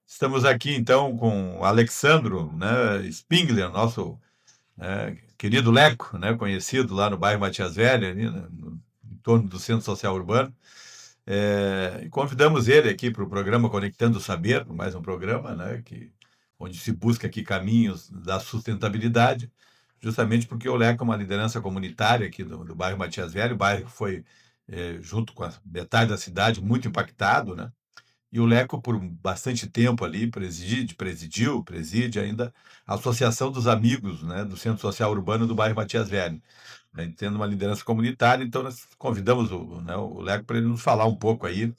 Estamos aqui então com o Alexandro, né, Spingler, nosso, querido Leco, né, conhecido lá no bairro Matias Velho, ali, né, em torno do Centro Social Urbano. E convidamos ele aqui para o programa Conectando o Saber, mais um programa, né, onde se busca aqui caminhos da sustentabilidade, justamente porque o Leco é uma liderança comunitária aqui do bairro Matias Velho, o bairro que foi, junto com a metade da cidade, muito impactado, né? E o Leco, por bastante tempo ali, preside ainda a Associação dos Amigos, né, do Centro Social Urbano do bairro Matias Velho, né, tendo uma liderança comunitária. Então, nós convidamos o Leco para ele nos falar um pouco aí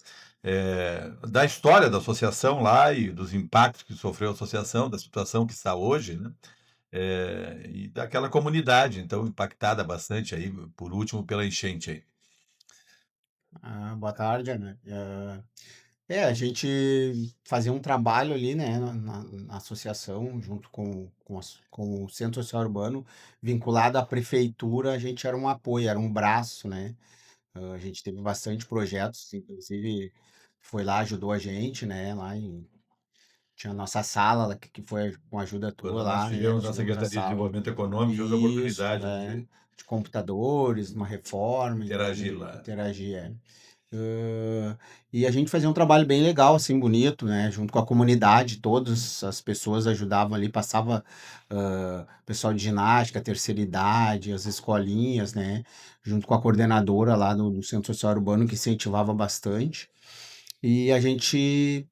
da história da associação lá e dos impactos que sofreu a associação, da situação que está hoje, né, e daquela comunidade, então, impactada bastante aí, por último, pela enchente aí. Boa tarde, né? A gente fazia um trabalho ali, né, na associação, junto com o Centro Social Urbano, vinculado à prefeitura, a gente era um apoio, era um braço, né? A gente teve bastante projetos, inclusive foi lá, ajudou a gente, né? Tinha a nossa sala, lá, que foi com ajuda tua Quando nós lá, né? tivemos a Tivemos a Secretaria de sala. Desenvolvimento Econômico, tivemos a Isso, oportunidade de computadores, uma reforma, interagir de lá. interagir, e a gente fazia um trabalho bem legal, assim, bonito, né? Junto com a comunidade, todas as pessoas ajudavam ali, passava pessoal de ginástica, terceira idade, as escolinhas, né? Junto com a coordenadora lá do Centro Social Urbano, que incentivava bastante. E a gente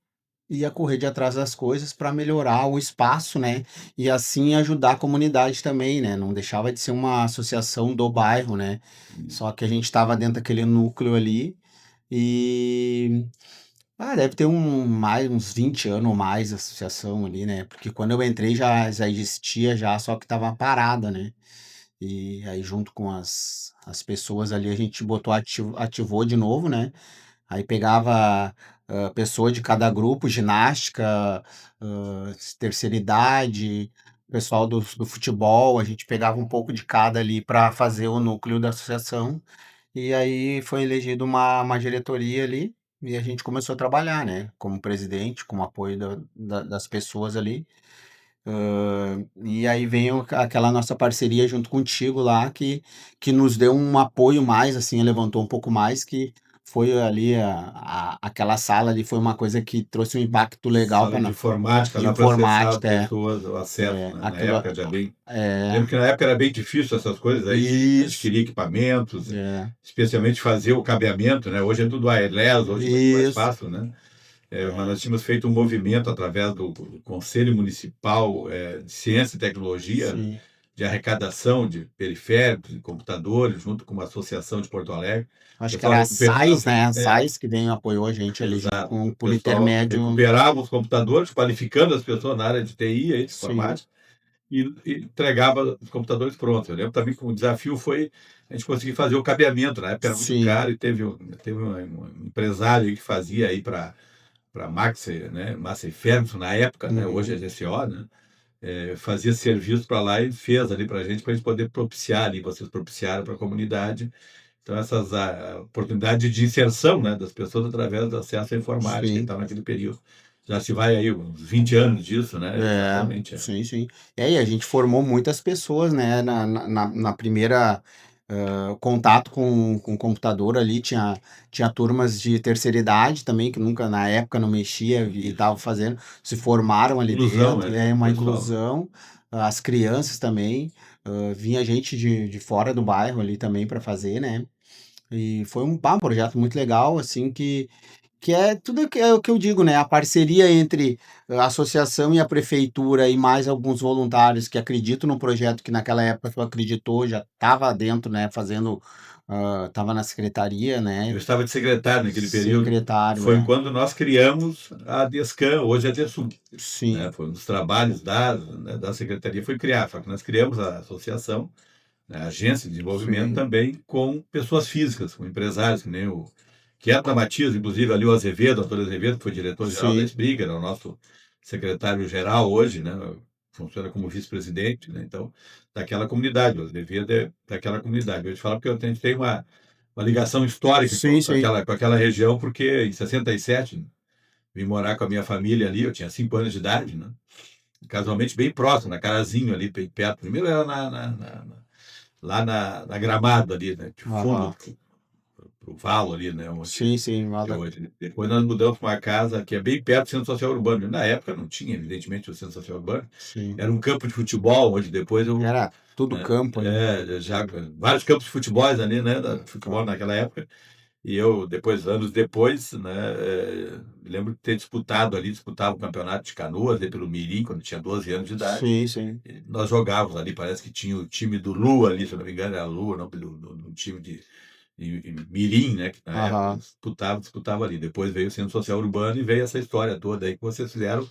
ia correr de atrás das coisas para melhorar o espaço, né? E assim ajudar a comunidade também, né? Não deixava de ser uma associação do bairro, né? Só que a gente estava dentro daquele núcleo ali e deve ter mais uns 20 anos ou mais a associação ali, né? Porque quando eu entrei já existia já, só que estava parada, né? E aí junto com as pessoas ali a gente ativou de novo, né? Aí pegava pessoa de cada grupo, ginástica, terceira idade, pessoal do futebol, a gente pegava um pouco de cada ali para fazer o núcleo da associação. E aí foi elegido uma diretoria ali e a gente começou a trabalhar, né? Como presidente, com o apoio das pessoas ali. E aí vem aquela nossa parceria junto contigo lá, que nos deu um apoio mais, assim, levantou um pouco mais, que foi ali aquela sala ali, foi uma coisa que trouxe um impacto legal Sala para de nós, informática de lá para acessar as informática, pessoas, o acesso, né? Na aquilo, época já bem. é, Lembro que na época era bem difícil essas coisas aí de isso, adquirir equipamentos, é, especialmente fazer o cabeamento, né? Hoje é tudo wireless, hoje é muito mais isso, fácil, né? Mas é, nós tínhamos feito um movimento através do Conselho Municipal de Ciência e Tecnologia, sim. de arrecadação de periféricos e computadores, junto com uma associação de Porto Alegre. O Acho que pessoal era a recuperava, SAIS, né? A SAIS que veio apoiou a gente ali junto exato. com O por pessoal intermédio, recuperava os computadores, qualificando as pessoas na área de TI, aí, de sim, informática, e entregava os computadores prontos. Eu lembro também que o desafio foi a gente conseguir fazer o cabeamento. Na época era muito sim, caro e teve um empresário aí que fazia aí para Maxey, né? Massey Ferguson, na época, né? Hoje é uhum, GCO, né? Fazia serviço para lá e fez ali para a gente poder propiciar ali, vocês propiciaram para a comunidade. Então, essas oportunidades de inserção, né, das pessoas através do acesso à informática e sim. tal, naquele período. Já se vai aí uns 20 anos disso, né? Exatamente. Sim, sim. E a gente formou muitas pessoas, né? Na primeira contato com o computador ali, tinha turmas de terceira idade também, que nunca na época não mexia e Isso. estavam fazendo, se formaram ali Inclusão, dentro, é, é o uma pessoal. inclusão. As crianças também, vinha gente de fora do bairro ali também para fazer, né? E foi um projeto muito legal, assim, que é tudo que é o que eu digo, né? A parceria entre a associação e a prefeitura e mais alguns voluntários que acreditam no projeto, que naquela época tu acreditou, já estava dentro, né? Fazendo, estava na secretaria, Eu né? estava de secretário naquele período. Secretário, Foi quando nós criamos a Descam, hoje é a Desum, né? sim, Foi um dos trabalhos né, da secretaria foi criar, só que nós criamos a associação, né, a agência de desenvolvimento sim, também com pessoas físicas, com empresários, que nem o que era da Matias, inclusive ali o Azevedo, o Antônio Azevedo, que foi diretor-geral da sim, Springer, é o nosso secretário-geral hoje, né? Funciona como vice-presidente, né? Então, daquela comunidade, o Azevedo é daquela comunidade. Eu te falo porque a gente tem uma ligação histórica sim, sim, com aquela região, porque em 67 vim morar com a minha família ali, eu tinha 5 anos de idade, né? Casualmente bem próximo, na Carazinho ali, bem perto. Primeiro era lá na Gramado ali, né? De fundo Aham. pro valo ali, né? Onde Sim, sim, que é Valda. hoje. Depois nós mudamos para uma casa que é bem perto do Centro Social Urbano. Na época não tinha, evidentemente, o Centro Social Urbano. Sim. Era um campo de futebol, onde depois eu, Era tudo né, campo ali. já vários campos de futebol ali, né? De futebol naquela época. E eu, depois, anos depois, né, me lembro de ter disputava o campeonato de canoas ali pelo Mirim, quando tinha 12 anos de idade. Sim, sim. E nós jogávamos ali, parece que tinha o time do Lua ali, se eu não me engano, era Lua, não, no time de Mirim, né, que na época Aham. disputava ali. Depois veio o Centro Social Urbano e veio essa história toda aí que vocês fizeram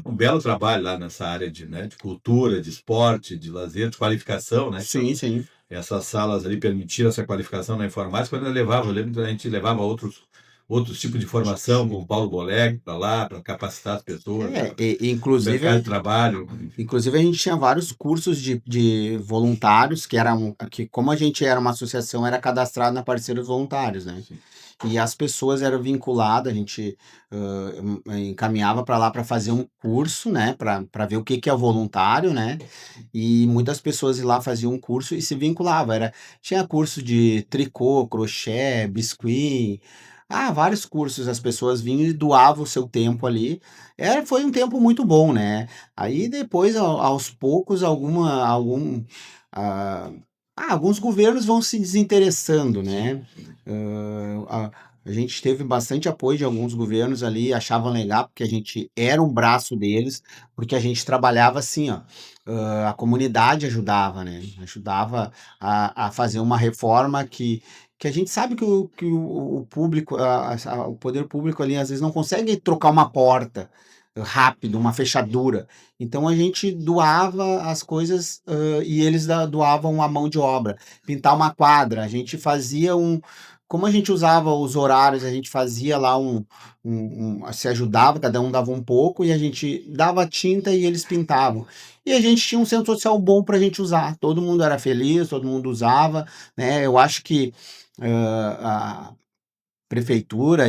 um belo trabalho lá nessa área de cultura, de esporte, de lazer, de qualificação, né? Sim, sim. Essas salas ali permitiram essa qualificação na informática, quando eu lembro que a gente levava outros tipos de formação, como o Sim. Paulo Boleg para lá, para capacitar as pessoas, né, É, para o mercado de inclusive, trabalho. inclusive a gente tinha vários cursos de voluntários que eram que como a gente era uma associação, era cadastrado na Parceiros Voluntários, né? Sim, E as pessoas eram vinculadas, a gente encaminhava para lá para fazer um curso, né? Para ver o que que é o voluntário, né? E muitas pessoas iam lá faziam um curso e se vinculavam. Tinha curso de tricô, crochê, biscuit, vários cursos. As pessoas vinham e doavam o seu tempo ali. Foi um tempo muito bom, né? Aí depois, aos poucos, ah, alguns governos vão se desinteressando, sim, né? A gente teve bastante apoio de alguns governos ali, achavam legal, porque a gente era um braço deles, porque a gente trabalhava assim, ó. A comunidade ajudava, né? Ajudava a fazer uma reforma que a gente sabe que o público, o poder público ali, às vezes não consegue trocar uma porta rápido, uma fechadura. Então a gente doava as coisas e eles doavam a mão de obra. Pintar uma quadra, a gente fazia como a gente usava os horários, a gente fazia lá se ajudava, cada um dava um pouco e a gente dava tinta e eles pintavam. E a gente tinha um centro social bom para a gente usar. Todo mundo era feliz, todo mundo usava, né? Eu acho que a prefeitura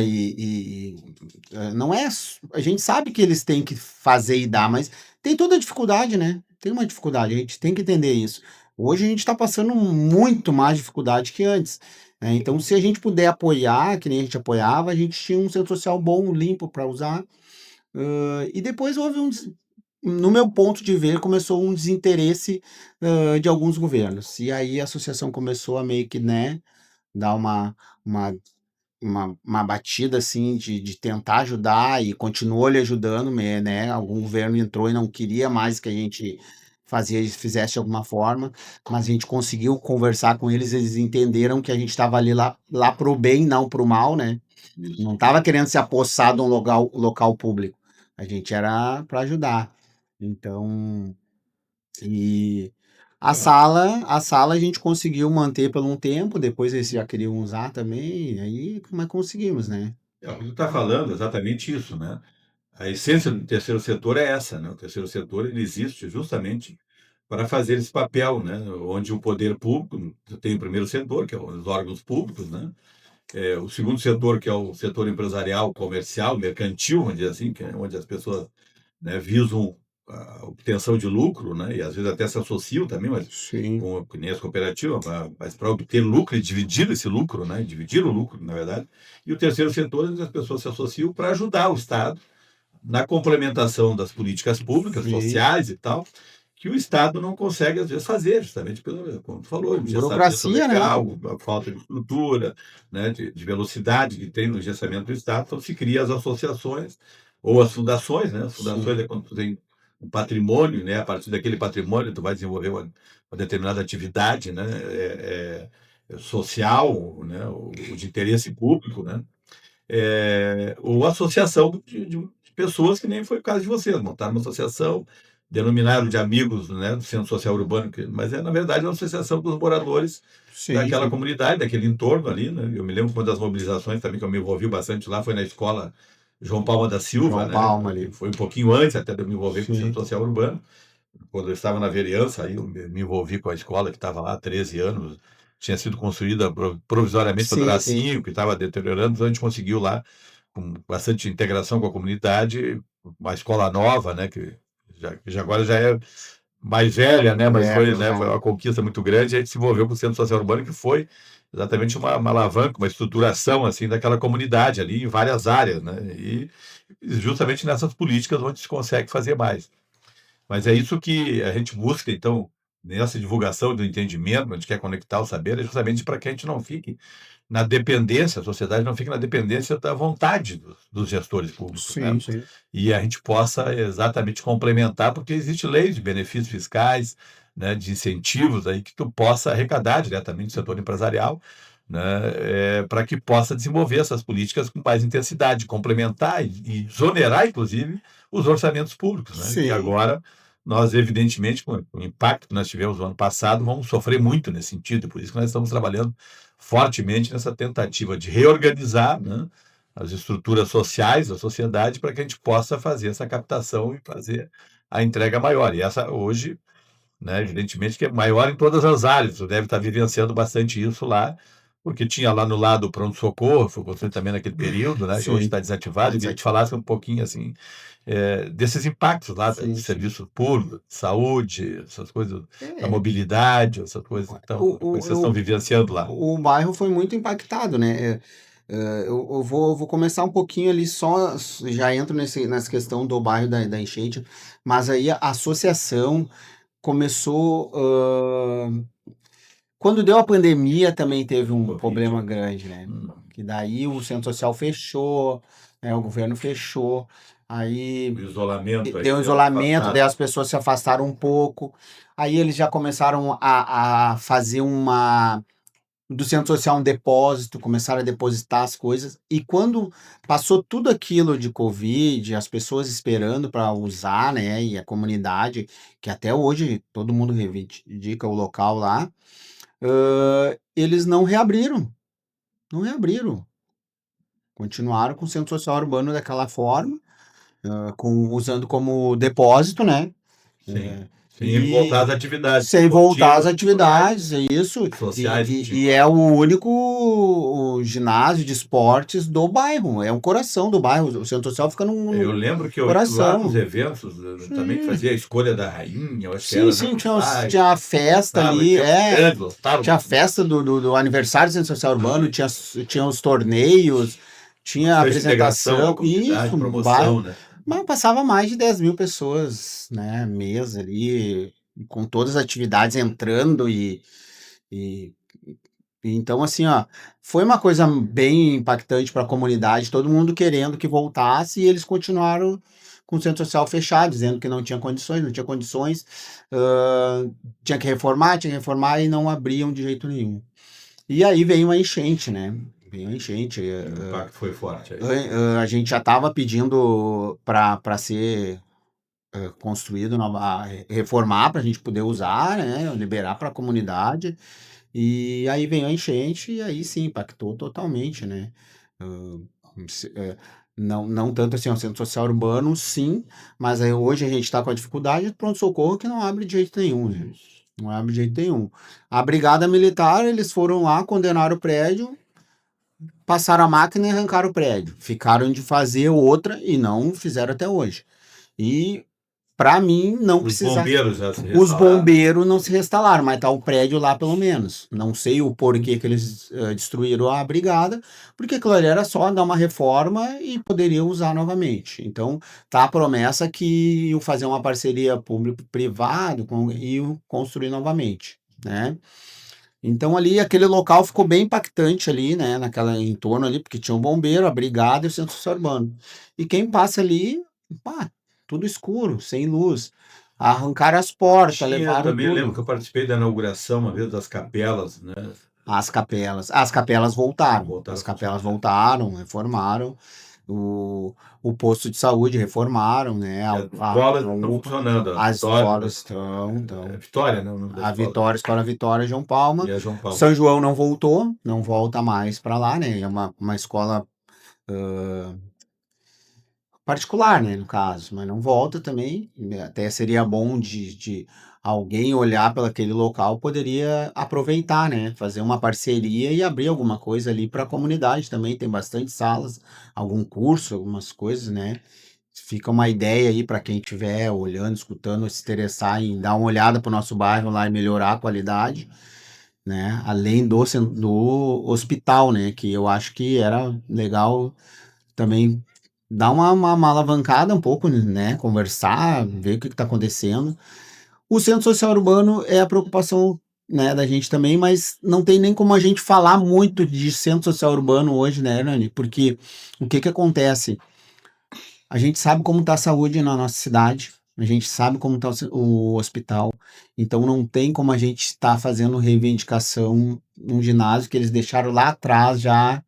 não é. A gente sabe que eles têm que fazer e dar, mas tem toda a dificuldade, né? Tem uma dificuldade, a gente tem que entender isso. Hoje a gente está passando muito mais dificuldade que antes, né? Então, se a gente puder apoiar, que nem a gente apoiava, a gente tinha um centro social bom, limpo para usar. E depois no meu ponto de ver, começou um desinteresse de alguns governos. E aí a associação começou a meio que, né, dar uma uma batida assim de tentar ajudar e continuou lhe ajudando, né? Algum governo entrou e não queria mais que a gente fizesse de alguma forma, mas a gente conseguiu conversar com eles, eles entenderam que a gente estava ali lá pro bem, não pro mal, né? isso. Não estava querendo se apossar de um local público. A gente era para ajudar. Então, e a sala a gente conseguiu manter por um tempo, depois eles já queriam usar também, aí mas conseguimos, né. O que tu está falando é exatamente isso, né? A essência do terceiro setor é essa, né? O terceiro setor ele existe justamente para fazer esse papel, né? Onde o poder público tem o primeiro setor, que é os órgãos públicos, né? O segundo setor, que é o setor empresarial, comercial, mercantil, vamos dizer assim, que é onde as pessoas, né, visam a obtenção de lucro, né? E às vezes até se associam também, mas Sim, que nem as cooperativas, mas para obter lucro e dividir esse lucro, né? Dividir o lucro, na verdade. E o terceiro setor, onde as pessoas se associam para ajudar o Estado na complementação das políticas públicas, sim. sociais e tal, que o Estado não consegue, às vezes, fazer, justamente pelo, como tu falou, engessamento Burocracia, né. legal, a falta de estrutura, né, de velocidade que tem no engessamento do Estado, então se cria as associações ou as fundações, né? As fundações Sim, é quando tu tem um patrimônio, né? A partir daquele patrimônio tu vai desenvolver uma determinada atividade, né? Social, né? O de interesse público, né? Ou associação de pessoas, que nem foi o caso de vocês, montaram uma associação, denominaram de amigos, né, do Centro Social Urbano, mas na verdade, uma associação dos moradores sim, daquela sim. comunidade, daquele entorno ali, né? Eu me lembro que uma das mobilizações também que eu me envolvi bastante lá foi na escola João Palma da Silva, João né? Palma ali. Foi um pouquinho antes até de eu me envolver com o Centro Sim, Social Urbano. Quando eu estava na vereança, aí eu me envolvi com a escola que estava lá há 13 anos, tinha sido construída provisoriamente para sim, durar sim. 5, que estava deteriorando, então a gente conseguiu lá com bastante integração com a comunidade, uma escola nova, né, que agora já é mais velha, né, mas foi, né, foi uma conquista muito grande, e a gente se envolveu com o Centro Social Urbano, que foi exatamente uma alavanca, uma estruturação assim daquela comunidade ali em várias áreas, né, e justamente nessas políticas onde se consegue fazer mais. Mas é isso que a gente busca, então, nessa divulgação do entendimento, a gente quer conectar o saber, é justamente para que a gente não fique na dependência, a sociedade não fique na dependência da vontade dos gestores públicos, né? Sim, sim. E a gente possa exatamente complementar, porque existe lei de benefícios fiscais, né, de incentivos aí que tu possa arrecadar diretamente do setor empresarial, né, para que possa desenvolver essas políticas com mais intensidade, complementar e exonerar, inclusive, os orçamentos públicos, né? Que Sim. agora nós, evidentemente, com o impacto que nós tivemos no ano passado, vamos sofrer muito nesse sentido, e por isso que nós estamos trabalhando fortemente nessa tentativa de reorganizar, né, as estruturas sociais da sociedade para que a gente possa fazer essa captação e fazer a entrega maior. E essa hoje, né, evidentemente que é maior em todas as áreas, você deve estar vivenciando bastante isso lá, porque tinha lá no lado o pronto-socorro, foi construído também naquele período, né, que hoje Sim. está desativado, e queria que Desativado. falasse um pouquinho assim, desses impactos lá de Sim, sim. serviço público, de saúde, essas coisas, da É, mobilidade, essas coisas, então, o, como vocês estão o, vivenciando lá. o bairro foi muito impactado, né? Eu vou começar um pouquinho ali só, já entro nessa questão do bairro da enchente, mas aí a associação começou. Quando deu a pandemia também teve um Covid. problema grande, né? Que daí o centro social fechou, né? O governo fechou, aí O isolamento aí deu um deu uma isolamento, daí afastada. as pessoas se afastaram um pouco. Aí eles já começaram a fazer do centro social um depósito, começaram a depositar as coisas. E quando passou tudo aquilo de Covid, as pessoas esperando para usar, né? E a comunidade, que até hoje todo mundo reivindica o local lá, eles não reabriram. Não reabriram. Continuaram com o centro social urbano daquela forma, usando como depósito, né? Sim, sem voltar às E atividades sem voltar às esportivas, culturais atividades, é isso. e sociais que E tinham. é o único ginásio de esportes do bairro, é um coração do bairro. O centro social fica Eu no lembro que eu ia lá nos coração. eventos, também que fazia a escolha da rainha, eu acho que Sim, era, né, sim, dos pais, tinha a festa sabe, ali, tempos grandes, lotaram tinha a festa do aniversário do Centro Social Urbano, tinha os torneios, tinha a bastante integração com a apresentação, comunidade, isso, um bairro, promoção, né? mas passava mais de 10.000 pessoas, né, mês ali, com todas as atividades entrando e então, assim, ó, foi uma coisa bem impactante para a comunidade, todo mundo querendo que voltasse e eles continuaram com o centro social fechado, dizendo que não tinha condições, não tinha condições, hã, tinha que reformar e não abriam de jeito nenhum. E aí veio uma enchente, né? Veio uma enchente. E o impacto foi forte aí. A gente já estava pedindo para ser construído, reformar para a gente poder usar, né? Liberar para a comunidade. E aí veio a enchente e aí sim, impactou totalmente, né? Hã, não tanto assim, o centro social urbano, sim, mas aí hoje a gente está com a dificuldade do pronto-socorro que não abre de jeito nenhum, né? Não abre de jeito nenhum. A brigada militar, eles foram lá, condenaram o prédio, passaram a máquina e arrancaram o prédio. Ficaram de fazer outra e não fizeram até hoje. E para mim não Os precisa bombeiros já se os restauraram. bombeiros não se restauraram, mas tá o prédio lá pelo menos. Não sei o porquê que eles destruíram a brigada, porque aquilo ali era só dar uma reforma e poderiam usar novamente. Então, tá a promessa que iam fazer uma parceria público-privado e iam construir novamente, né? Então ali aquele local ficou bem impactante ali, né, naquela entorno ali, porque tinha um bombeiro, a brigada e o centro social urbano. E quem passa ali, pá, tudo escuro, sem luz. Arrancaram as portas, Tinha levaram também, lembro que tudo. eu participei da inauguração uma vez das capelas, né? As capelas voltaram. Voltaram As a capelas funcionar. voltaram, reformaram. O posto de saúde reformaram, né? E as escolas estão UPA. funcionando, a As Vitória, escolas estão. Vitória, né, o nome da A escola, Vitória, Escola Vitória, João Palma. e a João Paulo. São João não voltou, não volta mais para lá, né? É uma escola particular, né, no caso, mas não volta também. Até seria bom de alguém olhar para aquele local poderia aproveitar, né? Fazer uma parceria e abrir alguma coisa ali para a comunidade também. Tem bastante salas, algum curso, algumas coisas, né? Fica uma ideia aí para quem estiver olhando, escutando, se interessar em dar uma olhada para o nosso bairro lá e melhorar a qualidade, né? Além do hospital, né? Que eu acho que era legal também dar uma alavancada um pouco, né? Conversar, ver o que está acontecendo. O centro social urbano é a preocupação, né, da gente também, mas não tem nem como a gente falar muito de centro social urbano hoje, né, Hernani? Porque o que que acontece? A gente sabe como está a saúde na nossa cidade, a gente sabe como está o hospital, então não tem como a gente estar fazendo reivindicação num ginásio que eles deixaram lá atrás já,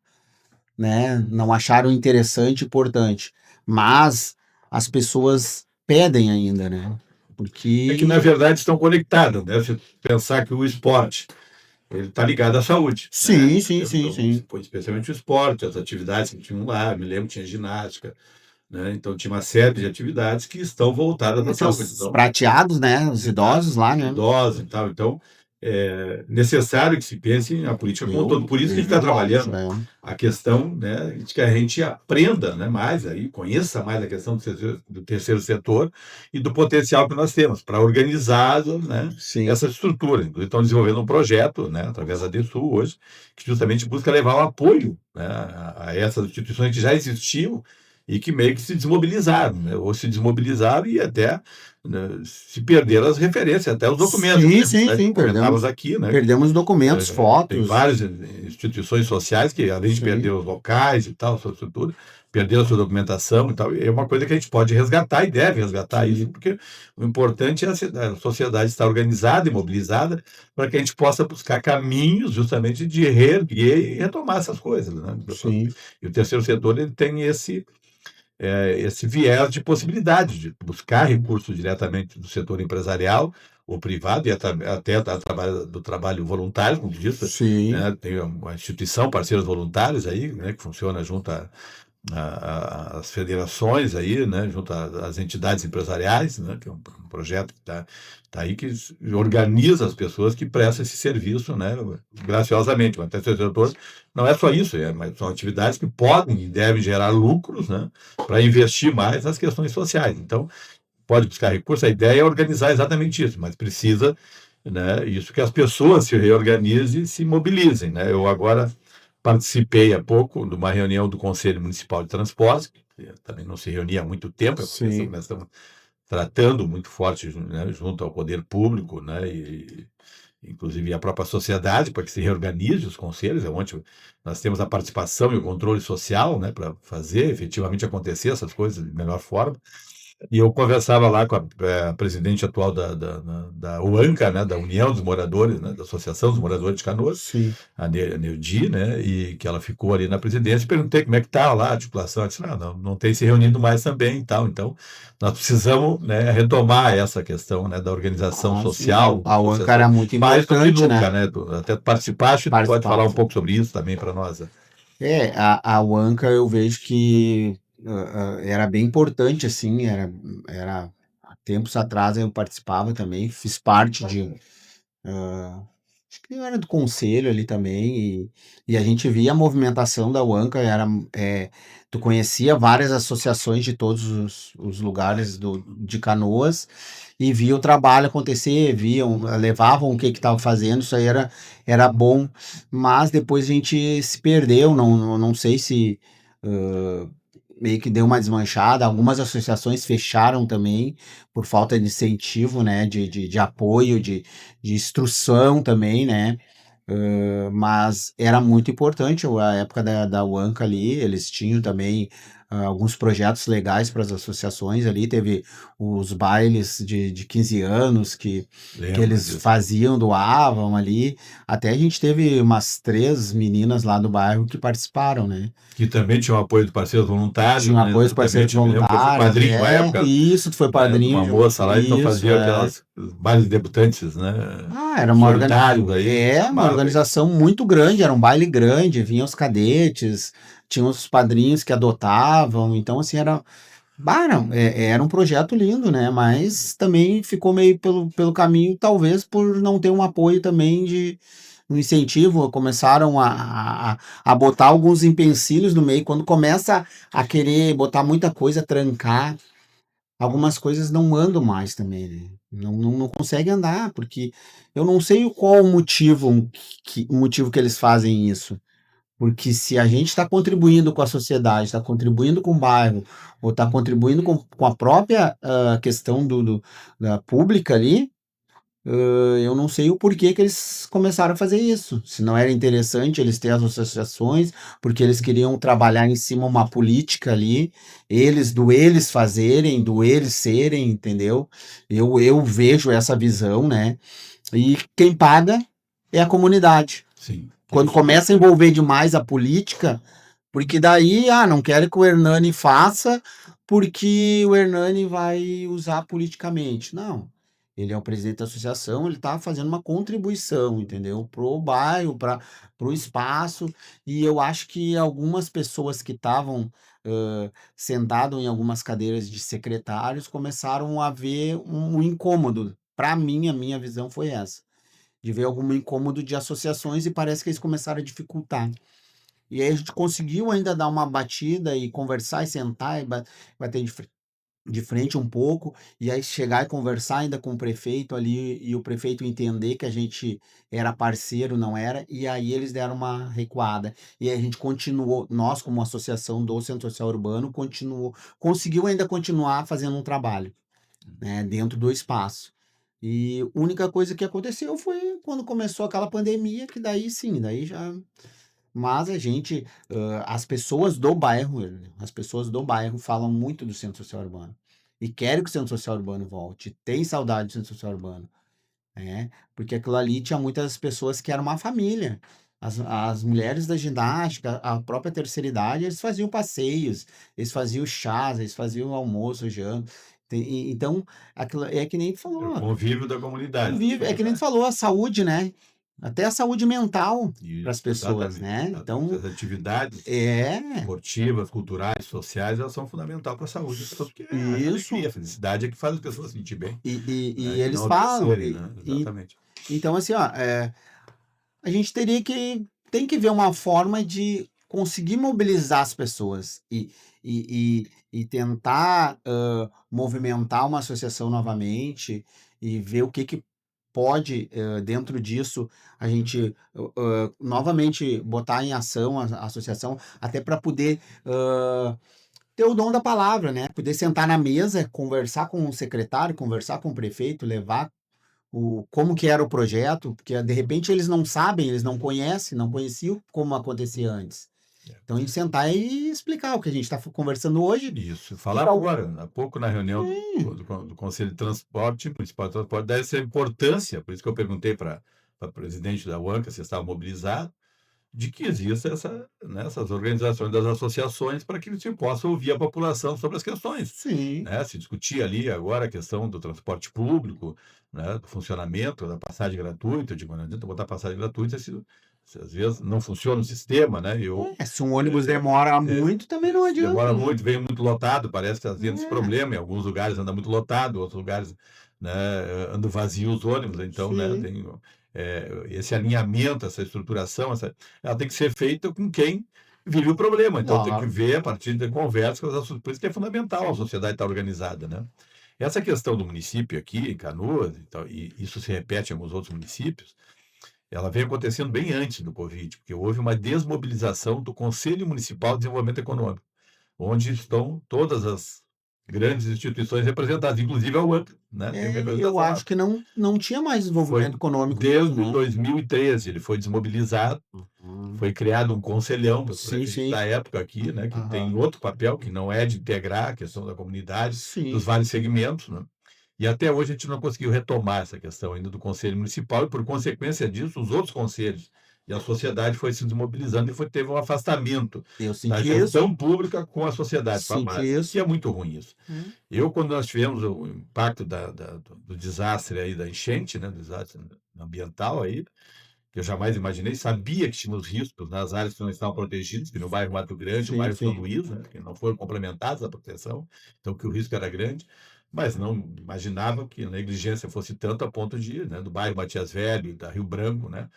né? Não acharam interessante e importante. Mas as pessoas pedem ainda, né? É que, na Porque. verdade, estão conectados, né? Se pensar que o esporte ele está ligado à saúde, né? Sim, sim, sim, Então, sim. especialmente o esporte, as atividades que tinham lá, me lembro, tinha ginástica, né? Então, tinha uma série de atividades que estão voltadas à Tem saúde. os Então, prateados, né? Os exato, idosos lá, né? idosos e tal. Então, é necessário que se pense na política como um todo. Por isso que a gente está Eu acho, trabalhando é. a questão, né, de que a gente aprenda, né, mais aí, conheça mais a questão do terceiro setor e do potencial que nós temos para organizar, né, Sim, essa estrutura. Inclusive, estão desenvolvendo um projeto, né, através da DESUL hoje, que justamente busca levar o apoio, né, a essas instituições que já existiam e que meio que se desmobilizaram, né, ou se desmobilizaram e até, né, se perderam as referências, até os documentos sim, mesmo, sim, né, que sim, comentávamos perdemos. aqui, né, Perdemos documentos, tem fotos. várias instituições sociais que, além de perder Sim, os locais e tal, sua estrutura, perderam a sua documentação e tal, e é uma coisa que a gente pode resgatar e deve resgatar isso, sim, porque o importante é a sociedade estar organizada e mobilizada para que a gente possa buscar caminhos justamente de reerguer e retomar essas coisas, né? sim, E o terceiro setor ele tem esse viés de possibilidade de buscar recursos diretamente do setor empresarial ou privado e até do trabalho voluntário, como disse, sim, né? Tem uma instituição, parceiros voluntários aí, né, que funciona junto às federações aí, né, junto às entidades empresariais, né, que é um projeto que tá aí que organiza as pessoas que prestam esse serviço, né, graciosamente. Mas o terceiro setor não é só isso, mas são atividades que podem e devem gerar lucros, né, para investir mais nas questões sociais. Então, pode buscar recursos, a ideia é organizar exatamente isso, mas precisa, né, isso que as pessoas se reorganizem e se mobilizem, né? Eu agora participei há pouco de uma reunião do Conselho Municipal de Transportes, que também não se reunia há muito tempo, é uma questão que sim, nós estamos tratando muito forte, né, junto ao poder público, né, e inclusive a própria sociedade, para que se reorganize os conselhos, é onde nós temos a participação e o controle social, né, para fazer efetivamente acontecer essas coisas de melhor forma. E eu conversava lá com a presidente atual da UANCA, né, da União dos Moradores, né, da Associação dos Moradores de Canoas, sim. a Neudi, né, e que ela ficou ali na presidência. Perguntei como é que está lá a articulação. Ela disse, não tem se reunido mais também e tal. Então, nós precisamos, né, retomar essa questão, né, da organização Ah, sim. social, A UANCA associação, era muito mais do que importante, nunca, né? né? Até participaste, tu pode falar Participar. um pouco sobre isso também para nós. Né? A UANCA eu vejo que era bem importante, assim, era há tempos atrás eu participava também, fiz parte de, acho que eu era do conselho ali também, e a gente via a movimentação da UANCA, tu conhecia várias associações de todos os lugares de Canoas, e via o trabalho acontecer, levavam o que estava fazendo, isso aí era bom, mas depois a gente se perdeu, não sei se ãh, meio que deu uma desmanchada, algumas associações fecharam também por falta de incentivo, né, de apoio, de instrução também, né, mas era muito importante a época da UANCA ali, eles tinham também alguns projetos legais para as associações ali, teve os bailes de 15 anos que Lembro eles disso. faziam, doavam ali, até a gente teve umas 3 meninas lá do bairro que participaram, né? Que também tinha o apoio do parceiros voluntários, Tinha né? apoio dos parceiros Exatamente. Eu me lembro que eu fui voluntários, padrinho à época, isso, tu foi né, de padrinho uma moça lá, então isso, fazia aquelas bailes debutantes, né? Era Solidários aí, uma chamava. organização muito grande, era um baile grande, vinham os cadetes, tinha os padrinhos que adotavam, então assim, Bah, não, era um projeto lindo, né? Mas também ficou meio pelo caminho, talvez por não ter um apoio também de um incentivo. Começaram a botar alguns empecilhos no meio. Quando começa a querer botar muita coisa, trancar, algumas coisas não andam mais também, né? Não consegue andar, porque eu não sei qual o motivo que eles fazem isso. Porque se a gente está contribuindo com a sociedade, está contribuindo com o bairro, ou está contribuindo com a própria questão da pública ali, eu não sei o porquê que eles começaram a fazer isso. Se não era interessante eles ter as associações, porque eles queriam trabalhar em cima uma política ali, do eles fazerem, do eles serem, entendeu? Eu vejo essa visão, né? E quem paga é a comunidade. Sim. Quando começa a envolver demais a política, porque daí, não quero que o Hernani faça, porque o Hernani vai usar politicamente. Não. Ele é o presidente da associação, ele está fazendo uma contribuição, entendeu? Pro bairro, pro espaço. E eu acho que algumas pessoas que estavam sentadas em algumas cadeiras de secretários começaram a ver um incômodo. Para mim, a minha visão foi essa de ver algum incômodo de associações e parece que eles começaram a dificultar. E aí a gente conseguiu ainda dar uma batida e conversar e sentar e bater de frente um pouco, e aí chegar e conversar ainda com o prefeito ali e o prefeito entender que a gente era parceiro, não era, e aí eles deram uma recuada. E aí a gente continuou, nós como associação do Centro Social Urbano, conseguiu ainda continuar fazendo um trabalho, né, dentro do espaço. E a única coisa que aconteceu foi quando começou aquela pandemia, que daí sim, daí já. Mas a gente, as pessoas do bairro falam muito do Centro Social Urbano. E querem que o Centro Social Urbano volte. Tem saudade do Centro Social Urbano, né? Porque aquilo ali tinha muitas pessoas que eram uma família. As mulheres da ginástica, a própria terceira idade, eles faziam passeios, eles faziam chás, eles faziam almoço, janta. Então, aquilo é que nem tu É o falou, convívio da comunidade. é que nem tu falou, a saúde, né? Até a saúde mental para as Isso, pessoas, exatamente. né? Exatamente. Então, As atividades é esportivas, culturais, sociais, elas são fundamentais para a saúde das pessoas, porque a alegria, isso. a felicidade é que faz as pessoas se sentir bem, E né? E eles não falam. adoecerem, né? Exatamente. Então, assim, ó, a gente tem que ver uma forma de conseguir mobilizar as pessoas e tentar movimentar uma associação novamente e ver o que que pode, dentro disso, a gente novamente botar em ação a associação, até para poder ter o dom da palavra, né? Poder sentar na mesa, conversar com o secretário, conversar com o prefeito, levar como que era o projeto, porque de repente eles não sabem, eles não conhecem, não conheciam como acontecia antes. Então a gente sentar e explicar o que a gente está conversando hoje. Isso. Que Falava pra... agora, há pouco na reunião do Conselho de Transporte, Municipal de Transporte, deve ser importância, por isso que eu perguntei para a presidente da UANCA se estava mobilizado, de que exista essas organizações das associações para que se possa ouvir a população sobre as questões. Sim. Né? Se discutir ali agora a questão do transporte público, né? Do funcionamento da passagem gratuita, eu digo, não adianta botar passagem gratuita se às vezes não funciona o sistema, né? Se um ônibus demora muito, também não Se demora adianta, né? muito, vem muito lotado, parece que está tendo esse É, problema. Em alguns lugares anda muito lotado, outros lugares, né, andam vazios os ônibus. Então, né, sim, tem esse alinhamento, essa estruturação, ela tem que ser feita com quem vive o problema. Então, tem que claro. ver a partir de conversa com as associações. Por isso que é fundamental a sociedade estar organizada, né? Essa questão do município aqui, em Canoas, e isso se repete em alguns outros municípios, ela vem acontecendo bem antes do Covid, porque houve uma desmobilização do Conselho Municipal de Desenvolvimento Econômico, onde estão todas as grandes instituições representadas, inclusive a UANC, né? Tem Eu representação lá. acho que não tinha mais Foi desenvolvimento econômico mesmo, desde né? 2013, ele foi desmobilizado, Uhum. foi criado um conselhão, do Sim, prefeito sim. da época aqui, né, que tem Aham. outro papel, que não é de integrar a questão da comunidade, dos Sim. vários segmentos, né? E até hoje a gente não conseguiu retomar essa questão ainda do Conselho Municipal, e por consequência disso, os outros conselhos e a sociedade foi se desmobilizando e teve um afastamento Eu da senti isso. gestão pública com a sociedade, com a Senti base. E isso. é muito ruim isso. Hum. Quando nós tivemos o impacto do desastre aí da enchente, né, do desastre ambiental aí, que eu jamais imaginei, sabia que tínhamos riscos nas áreas que não estavam protegidas, que no bairro Mato Grande, o Sim, bairro São sim. Luís, né, que não foram complementados a proteção, então que o risco era grande, mas não imaginava que a negligência fosse tanto a ponto de, né, do bairro Matias Velho, da Rio Branco, né,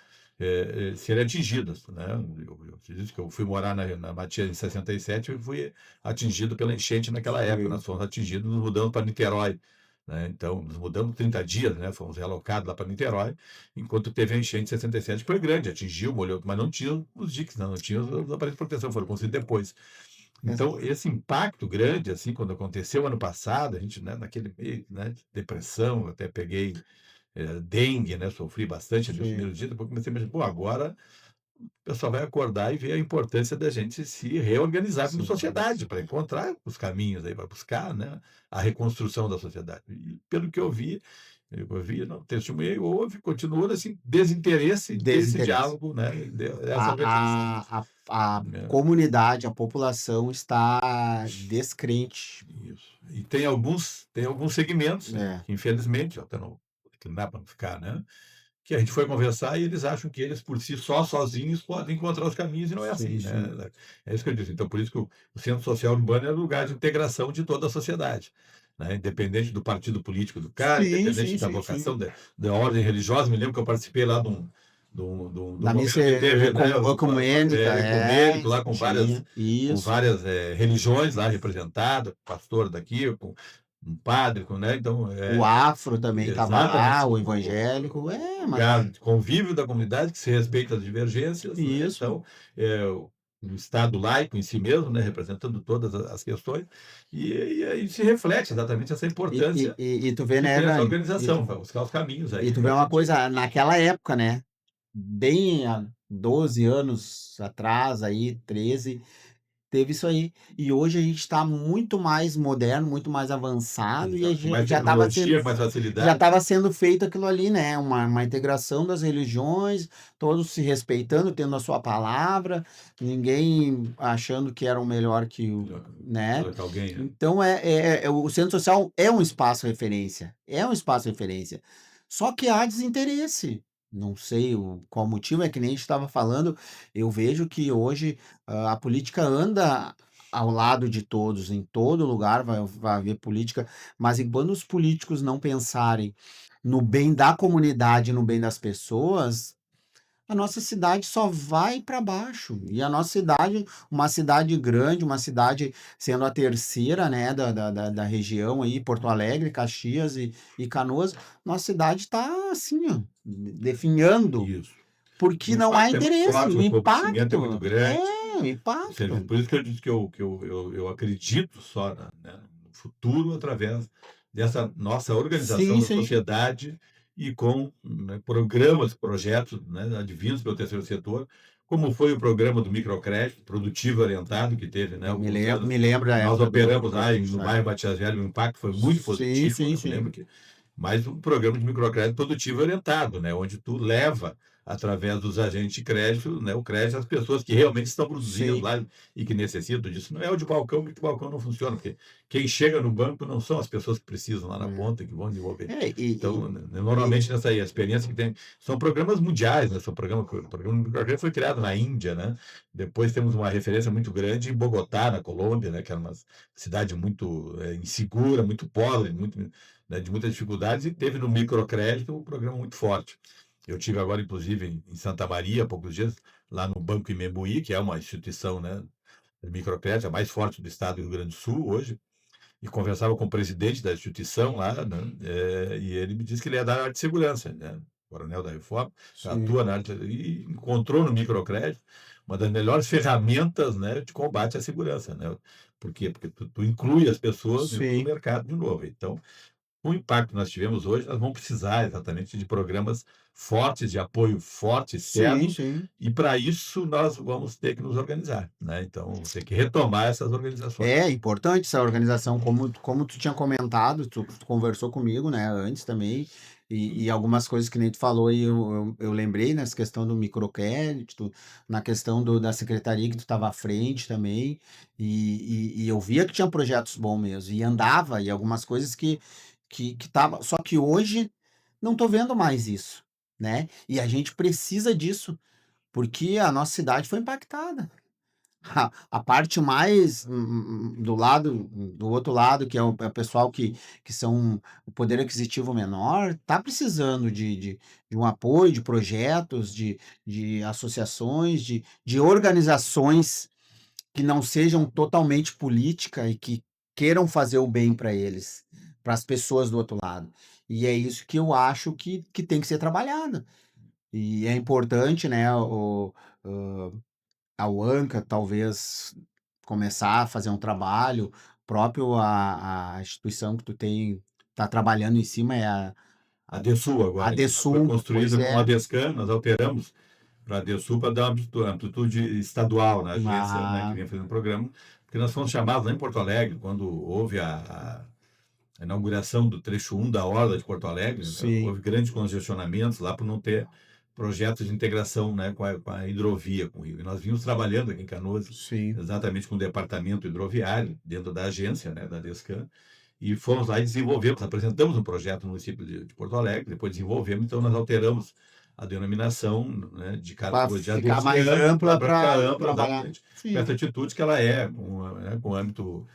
serem atingidas, né? Eu te disse que eu fui morar na Matias em 67 e fui atingido pela enchente naquela época, Sim. nós fomos atingidos nos mudando para Niterói, né? Então, nos mudamos 30 dias, né? Fomos realocados lá para Niterói, enquanto teve a enchente de 67, que foi grande, atingiu, molhou, mas não tinha os diques, não tinha os aparelhos de proteção, foram construídos depois. Ex- Então, esse impacto grande, assim, quando aconteceu ano passado, a gente, né, naquele meio, né, de depressão, eu até peguei dengue, né, sofri bastante nos Sim, primeiros dias, depois comecei a imaginar, pô, agora o pessoal vai acordar e ver a importância da gente se reorganizar como sim. sociedade, para encontrar os caminhos aí, para buscar, né, a reconstrução da sociedade. E pelo que eu vi, não, testemunhei, houve, continua assim, desinteresse desse Desinteresse. diálogo, né, dessa organização. A Né? comunidade, a população está descrente. Isso. E tem alguns segmentos, É, que infelizmente, até não declinar para não ficar, né? Que a gente foi conversar e eles acham que eles, por si só, sozinhos, podem encontrar os caminhos, e não é sim, assim, né? sim. É isso que eu disse. Então, por isso que o Centro Social Urbano é o lugar de integração de toda a sociedade, né? Independente do partido político do cara, Sim, independente sim, da sim, sim. vocação, da ordem religiosa. Me lembro que eu participei lá de um Da missa momento que teve, né, ecumênica, ecumênico, lá com várias, tinha. Isso. religiões lá representadas, pastor daqui, com um padre, né? Então, O afro também estava lá, exatamente, o evangélico. o É, mas lugar de convívio da comunidade, que se respeita as divergências, né? isso. Então, o Estado laico em si mesmo, né, representando todas as questões, e aí se reflete exatamente essa importância E tu vê, que né, tem essa Hernani? organização, para buscar os caminhos E aí, tu vê uma realmente. coisa, naquela época, né? Bem há 12 anos atrás, aí, 13, teve isso aí. E hoje a gente está muito mais moderno, muito mais avançado, e Exato. Com mais já estava sendo, tecnologia, com mais já facilidade. estava sendo feito aquilo ali, né? Uma integração das religiões, todos se respeitando, tendo a sua palavra, ninguém achando que eram melhor que o, Melhor, né? melhor que alguém, né? Então o centro social é um espaço referência, é um espaço referência. Só que há desinteresse. Não sei qual motivo, é que nem a gente estava falando. Eu vejo que hoje a política anda ao lado de todos, em todo lugar vai haver política, mas enquanto os políticos não pensarem no bem da comunidade, no bem das pessoas, a nossa cidade só vai para baixo. E a nossa cidade, uma cidade grande, uma cidade sendo a terceira, né, da região aí, Porto Alegre, Caxias e Canoas, nossa cidade está assim, ó, definhando, Isso. O porque não há impacto é muito interesse. forte, O o empobrecimento é muito impacto, grande. o Ou seja, impacto. por isso que eu disse que eu acredito só né, no futuro através dessa nossa organização Sim, da sim. sociedade e com, né, programas, projetos, né, advindos pelo terceiro setor, como foi o programa do microcrédito produtivo orientado que teve, né, alguns anos. Me lembro da Nós época do operamos lá microcrédito, no né? bairro Matias Velho, o impacto foi muito Sim, positivo, sim, né? Eu me lembro sim. que mas um programa de microcrédito produtivo orientado, né, onde tu leva através dos agentes de crédito, né, o crédito às pessoas que realmente estão produzindo Sim. lá e que necessitam disso. Não é o de balcão, porque o balcão não funciona, porque quem chega no banco não são as pessoas que precisam lá na ponta, que vão desenvolver. É, Então, e- normalmente nessa aí, a experiência que tem, são programas mundiais, né? O programa de microcrédito foi criado na Índia, né? Depois temos uma referência muito grande em Bogotá, na Colômbia, né? Que era uma cidade muito insegura, muito pobre, muito, né, de muitas dificuldades, e teve no microcrédito um programa muito forte. Eu tive agora, inclusive, em Santa Maria, há poucos dias, lá no Banco Imembuí, que é uma instituição, né, de microcrédito, a mais forte do estado do Rio Grande do Sul hoje, e conversava com o presidente da instituição lá, né, e ele me disse que ele é da área de segurança, né, coronel da Reforma, sim. atua na área e encontrou no microcrédito uma das melhores ferramentas, né, de combate à segurança, né? Por quê? Porque tu inclui as pessoas dentro do Sim. mercado de novo. Então, com o impacto que nós tivemos hoje, nós vamos precisar exatamente de programas fortes, de apoio forte, Sim, externo, sim. e para isso nós vamos ter que nos organizar, né? Então, vamos ter que retomar essas organizações. É importante essa organização, como tu tinha comentado, tu conversou comigo, né, antes também, e algumas coisas que nem tu falou e eu lembrei nessa questão do microcrédito, na questão da secretaria que tu estava à frente também, e eu via que tinha projetos bons mesmo, e andava, e algumas coisas que tava, só que hoje não tô vendo mais isso. né? E a gente precisa disso, porque a nossa cidade foi impactada. A parte mais do outro lado, que é o pessoal que são o poder aquisitivo menor, está precisando de um apoio, de projetos, de associações, de organizações que não sejam totalmente política e que queiram fazer o bem para eles, para as pessoas do outro lado. E é isso que eu acho que tem que ser trabalhado. E é importante, né, a UANCA talvez começar a fazer um trabalho próprio, a instituição que tu tá trabalhando em cima é A DESU a agora, ela foi DESUM, pois construída com a é. DESCAM, nós alteramos para a DESU para dar uma amplitude estadual na agência, né, que Ah, vinha fazendo o programa, porque nós fomos chamados lá em Porto Alegre, quando houve a inauguração do trecho 1 da Orla de Porto Alegre, sim, houve grandes congestionamentos lá por não ter projetos de integração, né, com a hidrovia, com o Rio. E nós vimos trabalhando aqui em Canoas, sim. exatamente com o departamento hidroviário, dentro da agência, né, da DESCAM, e fomos lá e desenvolvemos, apresentamos um projeto no município de Porto Alegre, depois desenvolvemos, então nós alteramos a denominação, né, Para de ficar mais ADESCAM ampla para ficar para ampla, trabalhar. exatamente, com Sim. essa atitude que ela é, com o âmbito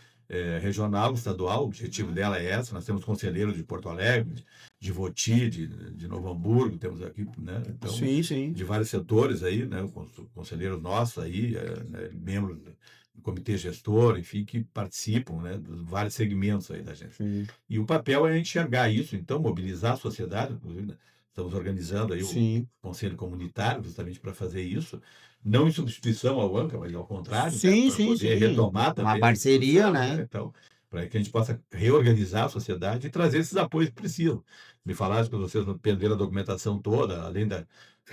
regional, estadual, o objetivo Uhum. dela é essa. Nós temos conselheiros de Porto Alegre, de Voti, de Novo Hamburgo, temos aqui, né? Então, Sim, sim, de vários setores aí, né? Conselheiros nossos aí, né? Membros do comitê gestor, enfim, que participam, né? Dos vários segmentos aí da gente. sim, E o papel é enxergar isso, então, mobilizar a sociedade, inclusive, né? Estamos organizando aí o sim. Conselho Comunitário, justamente para fazer isso, não em substituição ao ANCA, mas ao contrário, né, Sim, para sim, poder sim. retomar Uma também a parceria, instituição, né, né? então, para que a gente possa reorganizar a sociedade e trazer esses apoios que precisam. Me falaram que vocês perderam a documentação toda, além da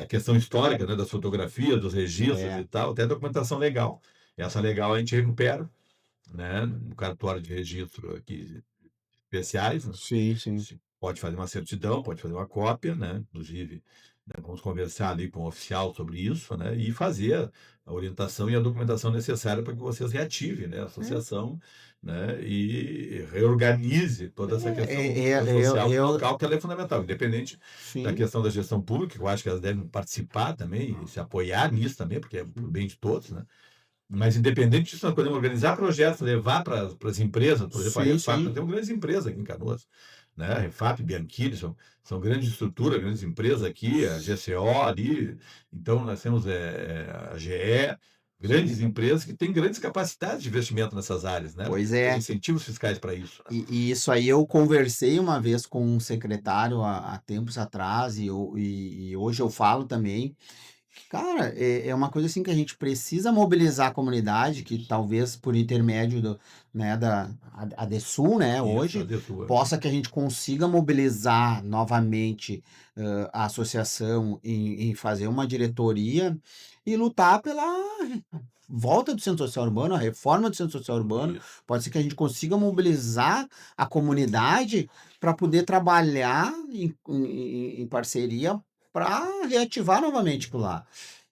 questão histórica, né, das fotografias, dos registros e É, tal, até a documentação legal. Essa legal a gente recupera, né, no cartório de registro aqui especiais, né? sim, sim. Você pode fazer uma certidão, pode fazer uma cópia, né? Inclusive, né, vamos conversar ali com o oficial sobre isso, né? E fazer a orientação e a documentação necessária para que vocês reativem, né, a É, associação, né? E reorganize toda essa questão social do eu, local, que ela é fundamental, independente da sim, questão da gestão pública, que eu acho que elas devem participar também e se apoiar nisso também, porque é para o bem de todos, né? Mas, independente disso, nós podemos organizar projetos, levar para as empresas, por exemplo, a sim, Refap, nós sim. temos grandes empresas aqui em Canoas, né? A Refap, Bianchini, são grandes estruturas, grandes empresas aqui, a GCO ali, então nós temos a GE, grandes empresas que têm grandes capacidades de investimento nessas áreas, né? Pois Tem é. incentivos fiscais para isso, né? E isso aí eu conversei uma vez com um secretário há tempos atrás e hoje eu falo também. Cara, é uma coisa assim que a gente precisa mobilizar a comunidade, que talvez por intermédio né, a DESUL, né, Isso, a hoje, DESUA. possa que a gente consiga mobilizar novamente a associação em fazer uma diretoria e lutar pela volta do centro social urbano, a reforma do centro social urbano. Isso. Pode ser que a gente consiga mobilizar a comunidade para poder trabalhar em parceria para reativar novamente aquilo lá.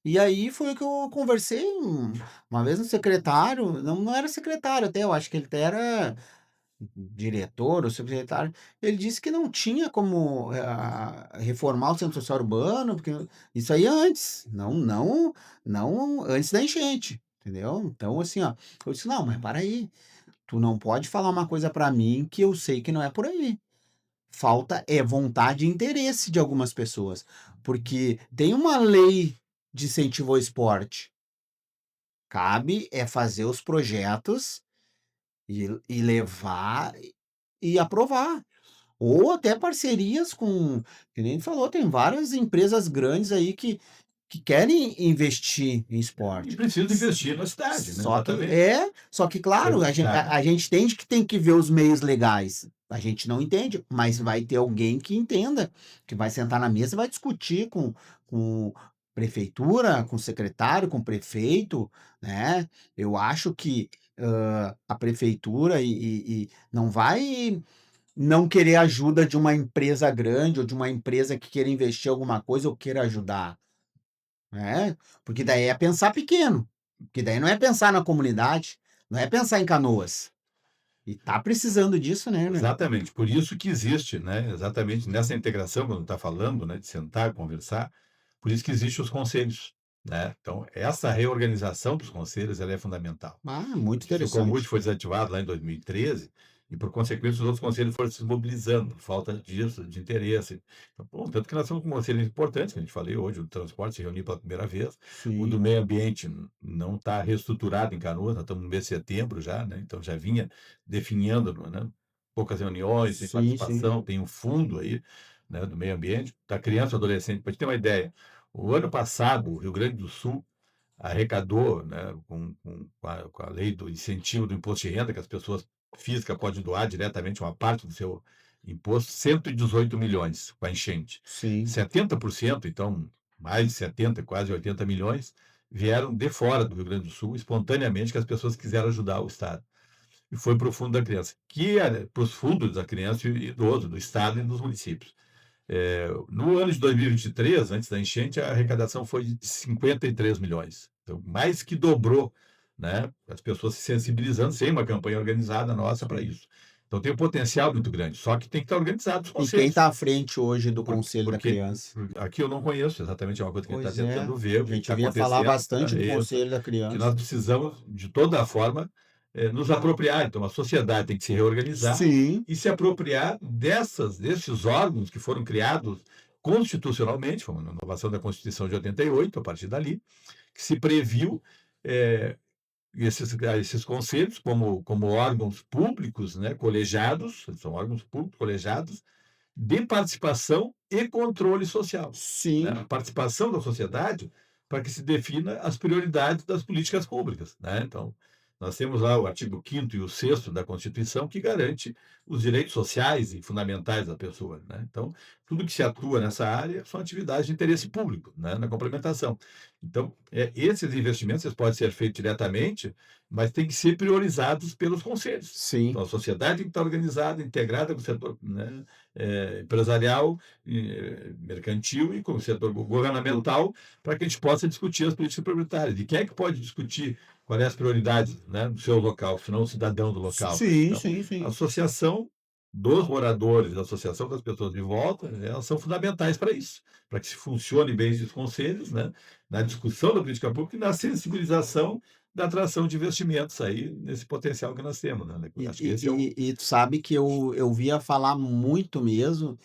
E aí foi o que eu conversei uma vez no secretário, não era secretário até, eu acho que ele até era diretor ou secretário. Ele disse que não tinha como reformar o centro social urbano, porque isso aí é antes, não antes da enchente, entendeu? Então, assim, ó, eu disse, não, mas para aí, tu não pode falar uma coisa para mim que eu sei que não é por aí. Falta é vontade e interesse de algumas pessoas, porque tem uma lei de incentivo ao esporte. Cabe é fazer os projetos e levar e aprovar. Ou até parcerias com, que nem falou, tem várias empresas grandes aí que querem investir em E esporte. precisa investir na cidade, né? Exatamente. Só que claro, Certificar. a gente entende que tem que ver os meios legais. A gente não entende, mas vai ter alguém que entenda, que vai sentar na mesa e vai discutir com prefeitura, com secretário, com prefeito, né? Eu acho que a prefeitura e não vai não querer ajuda de uma empresa grande ou de uma empresa que queira investir alguma coisa ou queira ajudar, né? Porque daí é pensar pequeno, porque daí não é pensar na comunidade, não é pensar em Canoas. E tá precisando disso, né, Hernani? Exatamente, por isso que existe, né, exatamente nessa integração, quando está falando, né, de sentar, conversar, por isso que existem os conselhos, né? Então, essa reorganização dos conselhos, ela é fundamental. Ah, O muito Distrito Comute interessante. foi desativado lá em 2013 e, por consequência, os outros conselhos foram se mobilizando, por falta disso, de interesse. Então, bom, tanto que nós temos conselhos importantes, que a gente falei hoje, o do transporte se reuniu pela primeira vez, o do Sim, meio ambiente não está reestruturado em Canoas, nós estamos no mês de setembro já, né? Então já vinha definindo, né? Poucas reuniões, sem sim, sim. participação, tem um fundo aí, né, do meio ambiente, da criança e adolescente. Para gente ter uma ideia, o ano passado, o Rio Grande do Sul arrecadou, né, com a lei do incentivo do imposto de renda, que as pessoas físicas podem doar diretamente uma parte do seu imposto, 118 milhões com a enchente. Sim. 70%, então, mais de 70, quase 80 milhões, vieram de fora do Rio Grande do Sul, espontaneamente, que as pessoas quiseram ajudar o Estado. E foi para o Fundo da Criança, que é para os fundos da criança e idoso, do Estado e dos municípios. No ano de 2023, antes da enchente, a arrecadação foi de 53 milhões. Então, mais que dobrou, né? As pessoas se sensibilizando, sem uma campanha organizada nossa para Sim. isso. Então, tem um potencial muito grande, só que tem que estar organizado os E quem conselhos. está à frente hoje do Conselho da Porque Criança? aqui eu não conheço exatamente, é uma coisa que a gente está Pois é, tentando ver, a o que gente está ouvia falar acontecendo, bastante do é isso, Conselho da que Criança. nós precisamos, de toda forma, nos apropriar. Então, a sociedade tem que se reorganizar Sim, e se apropriar desses órgãos que foram criados constitucionalmente, foi uma inovação da Constituição de 88, a partir dali, que se previu eh, esses conselhos como órgãos públicos, né, colegiados, são órgãos públicos colegiados, de participação e controle social, né? sim. A participação da sociedade para que se defina as prioridades das políticas públicas, né? Então, nós temos lá o artigo 5º e o 6º da Constituição que garante os direitos sociais e fundamentais da pessoa, né? Então, tudo que se atua nessa área são atividades de interesse público, né, na complementação. Então, esses investimentos eles podem ser feitos diretamente, mas têm que ser priorizados pelos conselhos. Sim. Então, a sociedade tem que estar organizada, integrada com o setor, né, empresarial, mercantil e com o setor governamental, para que a gente possa discutir as políticas prioritárias. E quem é que pode discutir quais é as prioridades, né, do seu local, se não o cidadão do local? Sim, Então, sim, a sim. associação dos moradores, a associação das pessoas de volta, elas são fundamentais para isso, para que se funcione bem esses conselhos, né, na discussão da política pública e na sensibilização da atração de investimentos aí nesse potencial que nós temos, né? E Acho que e esse é o e e tu sabe que eu via falar muito mesmo,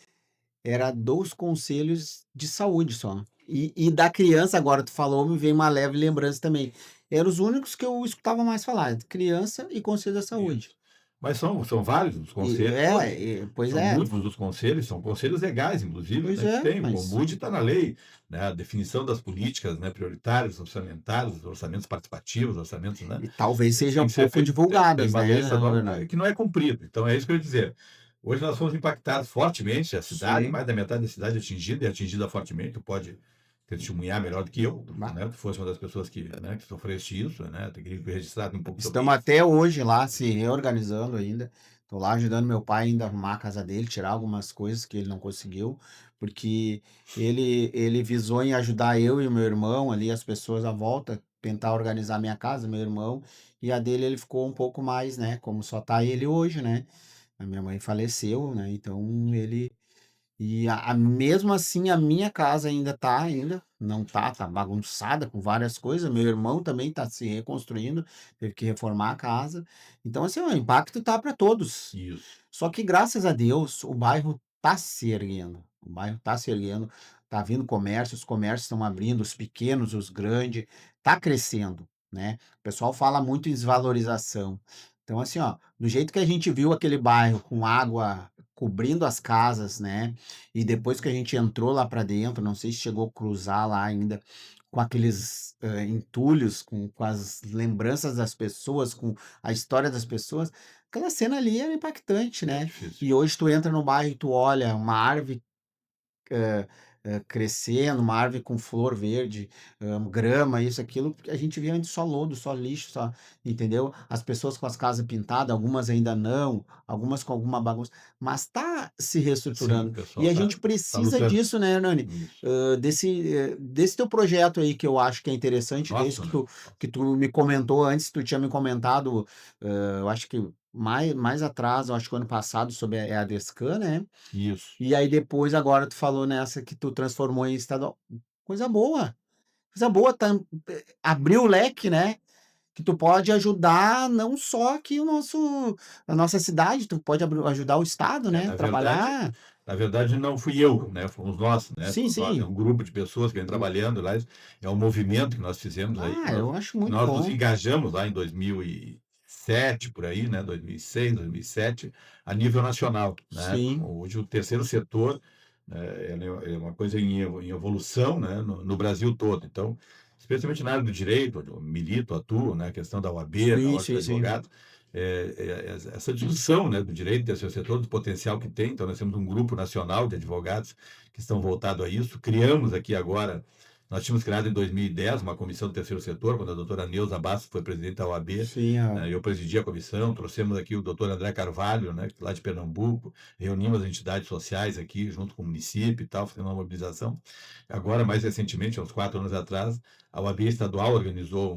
era dos conselhos de saúde só. E da criança, agora tu falou, me veio uma leve lembrança também. Eram os únicos que eu escutava mais falar, de criança e conselho da saúde. isso. Mas são vários os E conselhos hoje. pois São é, múltiplos os conselhos, são conselhos legais, inclusive, pois né, que é, tem. O mas COMUD está na lei, né, a definição das políticas, né, prioritárias, orçamentárias, orçamentos participativos, orçamentos, né, e talvez isso tem sejam que ser pouco feito. Tem divulgadas, uma né, lei estadual Hernani? que não é cumprida. Então, é isso que eu ia dizer. Hoje nós fomos impactados fortemente, a cidade, Sim. mais da metade da cidade atingida e atingida fortemente. Tu pode testemunhar melhor do que eu, Bah, né? Tu fosse uma das pessoas que, né, que sofreste isso, né? Tem que registrar um pouco sobre estamos isso. até hoje lá se reorganizando ainda. Estou lá ajudando meu pai ainda a arrumar a casa dele, tirar algumas coisas que ele não conseguiu, porque ele visou em ajudar eu e o meu irmão ali, as pessoas à volta, tentar organizar a minha casa, meu irmão, e a dele ele ficou um pouco mais, né, como só tá ele hoje, né. A minha mãe faleceu, né, então ele e a mesmo assim a minha casa não tá bagunçada com várias coisas, meu irmão também tá se reconstruindo, teve que reformar a casa. Então assim, o impacto tá para todos. Isso. Só que graças a Deus o bairro tá se erguendo, o bairro tá se erguendo, tá vindo comércio, os comércios estão abrindo, os pequenos, os grandes, tá crescendo, né. O pessoal fala muito em desvalorização. Então assim, ó, do jeito que a gente viu aquele bairro com água cobrindo as casas, né, e depois que a gente entrou lá para dentro, não sei se chegou a cruzar lá ainda, com aqueles, entulhos, com as lembranças das pessoas, com a história das pessoas, aquela cena ali era impactante, É né. difícil. E hoje tu entra no bairro e tu olha uma árvore crescendo, uma árvore com flor verde, grama, isso, aquilo, a gente via antes só lodo, só lixo, só entendeu? As pessoas com as casas pintadas, algumas ainda não, algumas com alguma bagunça, mas tá se Sim, o reestruturando. E pessoal a tá gente tá precisa lutando. disso, né, Hernani? Isso. Desse teu projeto aí que eu acho que é interessante, desde Nossa, que né? tu me comentou antes, tu tinha me comentado, eu acho que mais atrás, eu acho que o ano passado, sobre a Descan, né? Isso. E aí depois, agora tu falou nessa que tu transformou em estadual. Coisa boa. Coisa boa, abriu o leque, né? Que tu pode ajudar não só aqui a nossa cidade, tu pode ajudar o estado, É, né? Trabalhar. na verdade não fui eu, né? Fomos nós, né? Sim, Fomos nós, é sim. um grupo de pessoas que vem trabalhando lá, é um movimento que nós fizemos aí, Ah, eu acho muito nós nos bom. engajamos lá em 2007, por aí, né? 2006, 2007, a nível nacional, né? Sim, Hoje o terceiro setor, ele é uma coisa em evolução, né? No Brasil todo. Então, especialmente na área do direito, onde eu milito, atuo, né? A questão da OAB, da sim, Ordem sim, dos sim. Advogados, essa discussão, né, do direito terceiro setor, do potencial que tem. Então, nós temos um grupo nacional de advogados que estão voltados a isso. Criamos aqui agora, nós tínhamos criado em 2010 uma comissão do terceiro setor, quando a doutora Neuza Bastos foi presidente da OAB, Sim, né, eu presidi a comissão, trouxemos aqui o doutor André Carvalho, né, lá de Pernambuco, reunimos as entidades sociais aqui, junto com o município e tal, fazendo uma mobilização. Agora, mais recentemente, há uns 4 anos atrás, a OAB estadual organizou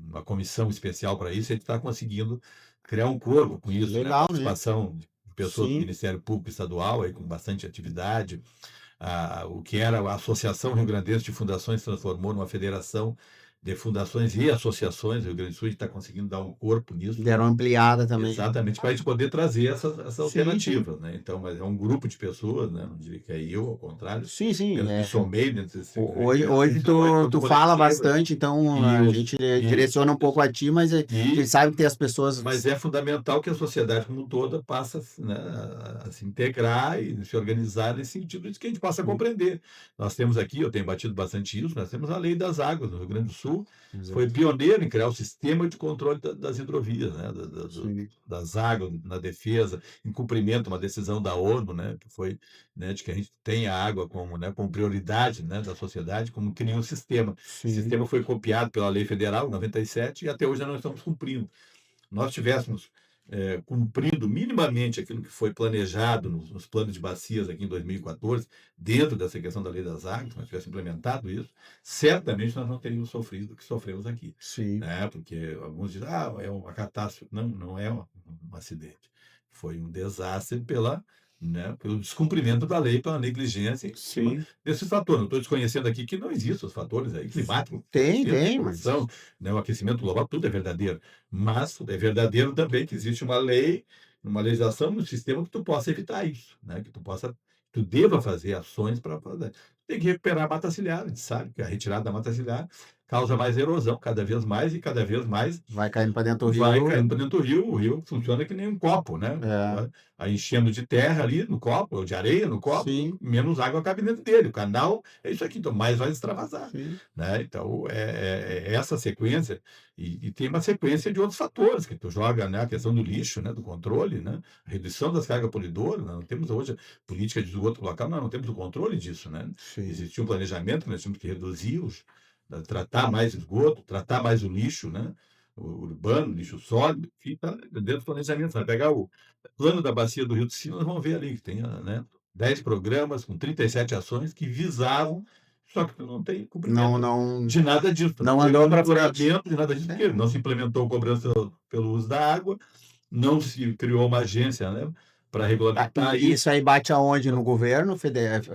uma comissão especial para isso, e a gente está conseguindo criar um corpo com isso, né? legal, né? Participação de pessoas do Sim, Ministério Público Estadual, aí, com bastante atividade. O que era a Associação Rio Grandense de Fundações se transformou numa federação de fundações e associações. O Rio Grande do Sul está conseguindo dar um corpo nisso, deram ampliada também. exatamente, para a gente poder trazer essas Sim, sim. alternativas, né? Então, mas é um grupo de pessoas, né? Não diria que é eu, ao contrário, Sim, sim. me somei dentro desse Hoje é uma tu, atitude tu fala coletiva. bastante, então a Isso, gente isso, direciona um pouco isso. a ti, mas a gente E sabe que tem as pessoas. Mas é fundamental que a sociedade como um toda passe, né, a se integrar e se organizar nesse sentido de que a gente possa Sim, compreender. Nós temos aqui, eu tenho batido bastante isso, nós temos a Lei das Águas no Rio Grande do Sul, foi exato. pioneiro em criar o sistema de controle das hidrovias, né, Sim, das águas, na defesa, em cumprimento a uma decisão da ONU, né, que foi, né, de que a gente tem a água como, né, como prioridade, né, da sociedade, como cria um sistema. O sim, sistema foi copiado pela Lei Federal, 97, e até hoje nós não estamos cumprindo. Nós tivéssemos cumprido minimamente aquilo que foi planejado nos planos de bacias aqui em 2014, dentro dessa questão da lei das águas, se nós tivéssemos implementado isso, certamente nós não teríamos sofrido o que sofremos aqui. sim, Né? Porque alguns dizem, é uma catástrofe. Não, não é um acidente. Foi um desastre pelo descumprimento da lei, pela negligência em cima sim. desses fatores. Não estou desconhecendo aqui que não existem os fatores aí climáticos, existem, Tem, poluição, mas. né, o aquecimento global, tudo é verdadeiro. Mas é verdadeiro também que existe uma lei, uma legislação, um sistema que tu possa evitar isso, né? Tu deva fazer ações para fazer. Tem que recuperar a mata ciliar, a gente sabe que a retirada da mata ciliar causa mais erosão, cada vez mais, e cada vez mais Vai caindo para dentro do vai rio. caindo para dentro do rio. O rio funciona que nem um copo, né? É, Vai enchendo de terra ali no copo, ou de areia no copo, sim, menos água cabe dentro dele. O canal é isso aqui, então mais vai extravasar, sim, né? Então, é essa sequência, e tem uma sequência de outros fatores que tu joga, né? A questão do lixo, né? Do controle, né? A redução das cargas poluidoras. Nós não temos hoje política de esgoto local, nós não temos o controle disso, né? sim, Existia um planejamento que nós tínhamos que reduzir tratar mais esgoto, tratar mais o lixo, né? O urbano, lixo sólido, que está dentro do planejamento. Vai pegar o plano da bacia do Rio do Sino, nós vamos ver ali que tem, né, 10 programas com 37 ações que visavam, só que não tem não, cumprimento não, de nada disso, não não tem andou para frente. monitoramento de nada disso, É. porque não se implementou cobrança pelo uso da água, não se criou uma agência, né, para Tá, regulamentar e isso. isso aí bate aonde no governo Isso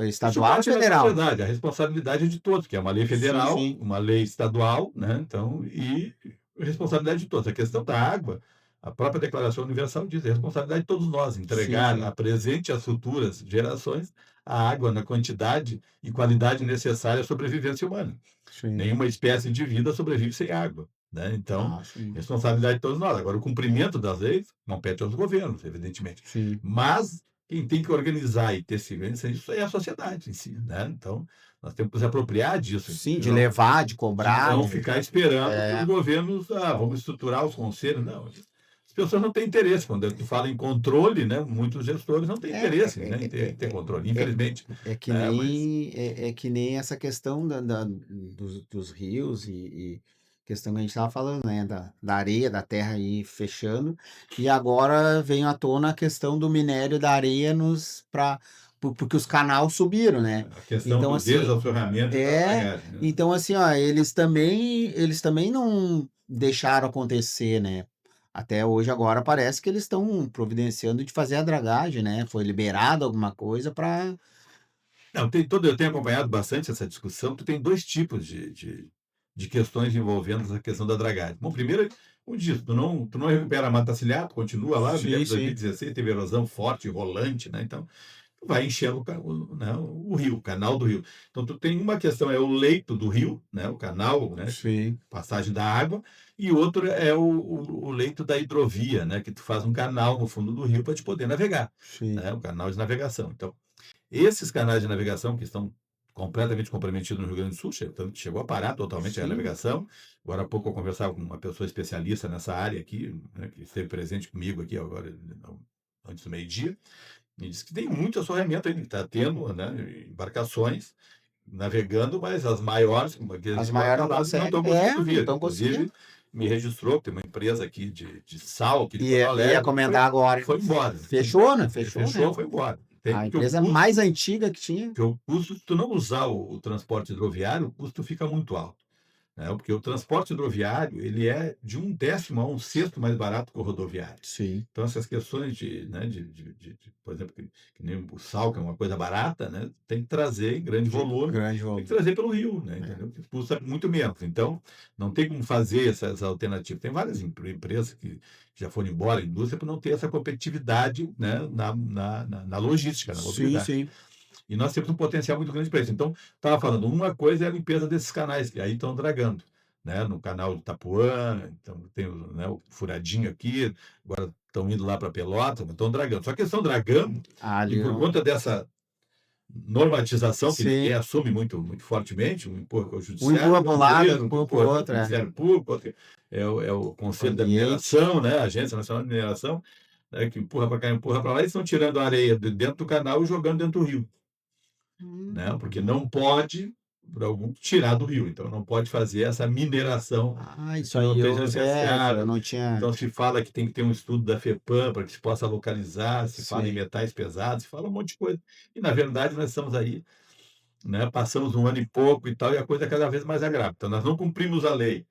estadual ou bate na federal? sociedade, a responsabilidade é de todos, que é uma lei Sim, federal, sim, uma lei estadual, né? Então, e responsabilidade de todos. A questão da água, a própria Declaração Universal diz, é responsabilidade de todos nós, sim, entregar a sim, presente e às futuras gerações a água na quantidade e qualidade necessária à sobrevivência humana. sim. Nenhuma espécie de vida sobrevive sem água, né? Então, Ah, sim, responsabilidade de todos nós. Agora, o cumprimento das leis compete aos governos, evidentemente. sim. Mas quem tem que organizar e ter segurança isso é a sociedade em si, né? Então, nós temos que nos apropriar disso, Sim, de não, levar, de de cobrar, não né? ficar esperando que os É, governos, vamos estruturar os conselhos, não. As pessoas não têm interesse. Quando tu fala em controle, né, muitos gestores não têm é, interesse, é, né, em é, ter controle, é, é, infelizmente. é que Né, mas nem é que nem essa questão dos rios e questão que a gente estava falando, né? Da areia, da terra aí fechando, e agora vem à tona a questão do minério da areia porque os canais subiram, né? a questão Então, do assim, desalçurramento e da dragagem, né? então assim, ó, eles também não deixaram acontecer, né? Até hoje agora parece que eles estão providenciando de fazer a dragagem, né? Foi liberado alguma coisa para. Não, eu tenho acompanhado bastante essa discussão. Tu tem dois tipos de questões envolvendo essa questão da dragagem. Bom, primeiro, como disse, tu não recupera a mata ciliar, tu continua lá. Eu me lembro Sim, de sim. 2016, teve erosão forte, rolante, né? Então, tu vai enchendo né, o rio, o canal do rio. Então, tu tem uma questão, é o leito do rio, né? O canal, né? Sim, Passagem da água, e outro é o leito da hidrovia, né? Que tu faz um canal no fundo do rio para te poder navegar, sim. né? O canal de navegação. Então, esses canais de navegação que estão completamente comprometidos no Rio Grande do Sul, chegou a parar totalmente a Sim. navegação. Agora há pouco eu conversava com uma pessoa especialista nessa área aqui, né, que esteve presente comigo aqui agora, antes do meio-dia, e disse que tem muito assoreamento ainda, que está tendo, né, embarcações navegando, mas as maiores, como aqueles As de maiores porta não larga, não conseguem. estão É, conseguindo não vir. estão conseguindo. Inclusive, me registrou que tem uma empresa aqui de sal, aqui de Porto Ia Alegre, que comentar agora. foi embora. Fechou, né? Fechou, né? Fechou, foi embora. A Porque o empresa custo mais antiga que tinha. porque o custo, se tu não usar o transporte hidroviário, o custo fica muito alto, né? Porque o transporte hidroviário ele é de 1/10 a 1/6 mais barato que o rodoviário. Sim. Então, essas questões né, por exemplo, que nem o sal, que é uma coisa barata, né, tem que trazer em grande De volume, grande tem que volume. trazer pelo rio, né, É. entendeu? Que custa muito menos. Então, não tem como fazer essa alternativa. Tem várias empresas que já foram embora, a indústria, por não ter essa competitividade, né, na logística, na Sim, mobilidade. sim. E nós temos um potencial muito grande para isso. Então, estava falando, uma coisa é a limpeza desses canais, que aí estão dragando. Né? No canal de Itapuã, então tem né, o furadinho aqui, agora estão indo lá para Pelotas, estão dragando. Só que eles estão dragando, e Ali, por conta dessa normatização que ninguém sim. assume muito fortemente, um empurra para o Um judiciário, empurra um para um lado, empurra outro empurra para o para o outro. É. Ministério Público, outro é o O Conselho da ambiente. Mineração, né? A Agência Nacional de Mineração, né? Que empurra para cá, empurra para lá, e estão tirando a areia de dentro do canal e jogando dentro do rio, né? Porque não pode, por algum, tirar do rio. Então, não pode fazer essa mineração Ah, isso que não aí esteja isso eu licenciada. não tinha. Então, se fala que tem que ter um estudo da FEPAM para que se possa localizar, se fala em Sim. metais pesados, se fala um monte de coisa. E, na verdade, nós estamos aí, né? Passamos um ano e pouco e tal, e a coisa é cada vez mais é grave. Então, nós não cumprimos a lei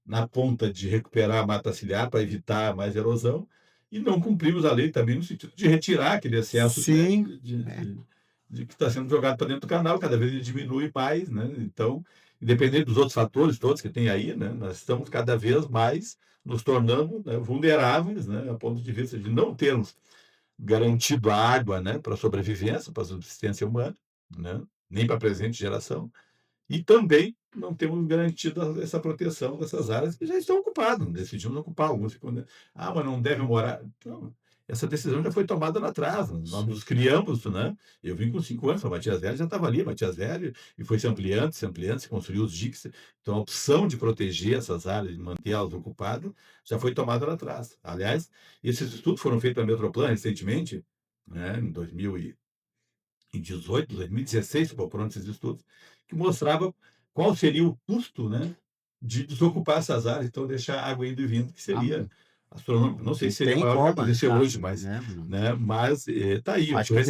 na ponta de recuperar a mata ciliar para evitar mais erosão, e não cumprimos a lei também no sentido de retirar aquele excesso Sim. É. de que está sendo jogado para dentro do canal, cada vez ele diminui mais, né? Então, independente dos outros fatores todos que tem aí, né? Nós estamos cada vez mais nos tornando, né, vulneráveis, né? A ponto de vista de não termos garantido a água, né, para a sobrevivência, para a subsistência humana, né? Nem para a presente geração, e também não temos garantido essa proteção dessas áreas que já estão ocupadas, decidimos ocupar alguns. Ficam, né? Ah, mas não deve morar. Então, essa decisão já foi tomada lá atrás, nós nos criamos, né? Eu vim com 5 anos, a Matias Velho já estava ali, Matias Velho, e foi se ampliando, se construiu os diques. Então, a opção de proteger essas áreas, de mantê-las ocupadas, já foi tomada lá atrás. Aliás, esses estudos foram feitos pela Metroplan recentemente, né, em 2018, 2016, foram esses estudos, que mostrava qual seria o custo, né, de desocupar essas áreas, então deixar a água indo e vindo, que Ah, seria astronômico. Não sei não se seria tem maior do que como. aconteceu Ah, hoje, mas, é, né, mas tá aí. acho que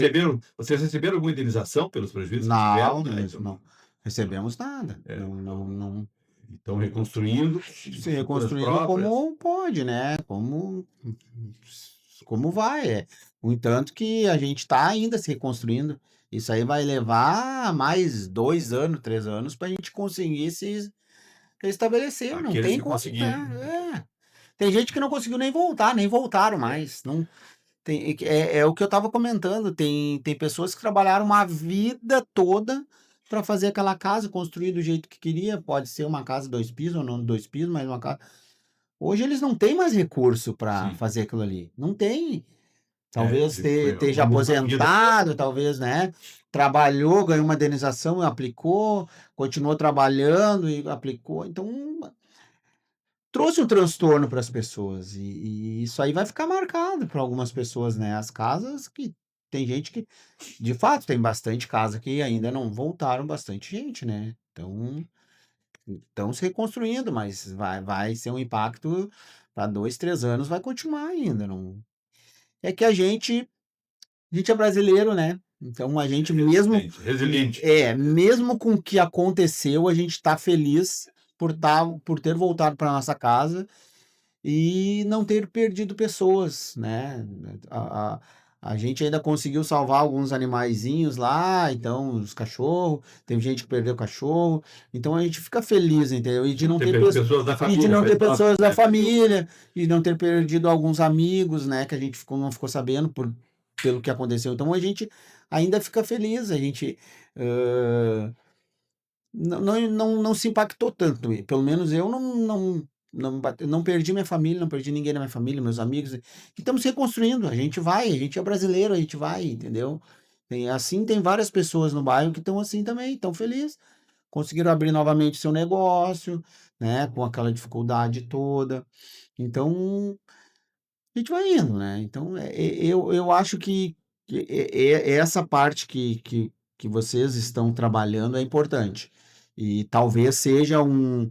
Vocês receberam alguma indenização pelos prejuízos que tiveram? não, Né? nós Então, não recebemos nada. é, Não, não, então, não. então, reconstruindo Se estruturas reconstruindo próprias. como pode, né? Como vai. É. No entanto que a gente está ainda se reconstruindo. Isso aí vai levar mais 2 anos, 3 anos para a gente conseguir se restabelecer. Não Aqueles tem que como. conseguiram. É. Tem gente que não conseguiu nem voltar, nem voltaram mais. Não, é o que eu estava comentando. Tem pessoas que trabalharam uma vida toda para fazer aquela casa, construir do jeito que queria. Pode ser uma casa 2 pisos ou não 2 pisos, mas uma casa. Hoje eles não têm mais recurso para Sim, fazer aquilo ali. Não tem. Talvez foi esteja uma longa vida. aposentado, talvez, né? Trabalhou, ganhou uma indenização, aplicou, continuou trabalhando e aplicou. Então, trouxe um transtorno para as pessoas. E isso aí vai ficar marcado para algumas pessoas, né? As casas que tem gente que, de fato, tem bastante casa que ainda não voltaram bastante gente, né? Então, estão se reconstruindo, mas vai ser um impacto para 2, 3 anos, vai continuar ainda. Não... É que a gente é brasileiro, né? Então a gente mesmo Resiliente. mesmo com o que aconteceu, a gente está feliz por ter voltado para nossa casa e não ter perdido pessoas, né? A, a, a gente ainda conseguiu salvar alguns animaizinhos lá, então os cachorros, teve gente que perdeu cachorro, então a gente fica feliz, entendeu? E de não ter, Pessoas da e de família, não faz ter parte, pessoas da né? família, e não ter perdido alguns amigos, né? Que a gente não ficou sabendo pelo que aconteceu. Então a gente ainda fica feliz, a gente ãh, não se impactou tanto. Pelo menos eu não perdi minha família, não perdi ninguém da minha família, meus amigos. E estamos reconstruindo. A gente vai, a gente é brasileiro, a gente vai, entendeu? Tem várias pessoas no bairro que estão assim também, estão felizes. Conseguiram abrir novamente seu negócio, né? Com aquela dificuldade toda. Então, a gente vai indo, né? Então, eu acho que essa parte que vocês estão trabalhando é importante. E talvez seja um-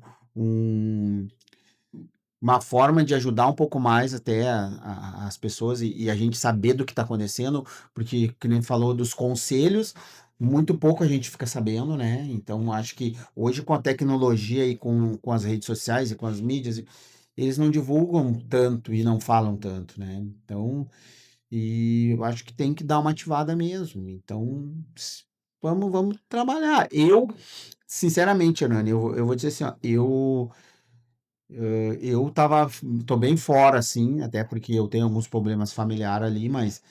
uma forma de ajudar um pouco mais até as pessoas e a gente saber do que está acontecendo, porque, que nem falou dos conselhos, muito pouco a gente fica sabendo, né? Então, acho que hoje com a tecnologia e com as redes sociais e com as mídias, eles não divulgam tanto e não falam tanto, né? Então, e eu acho que tem que dar uma ativada mesmo. Então, vamos trabalhar. Sinceramente, Hernani, eu vou dizer assim, ó, tô bem fora, assim, até porque eu tenho alguns problemas familiares ali, mas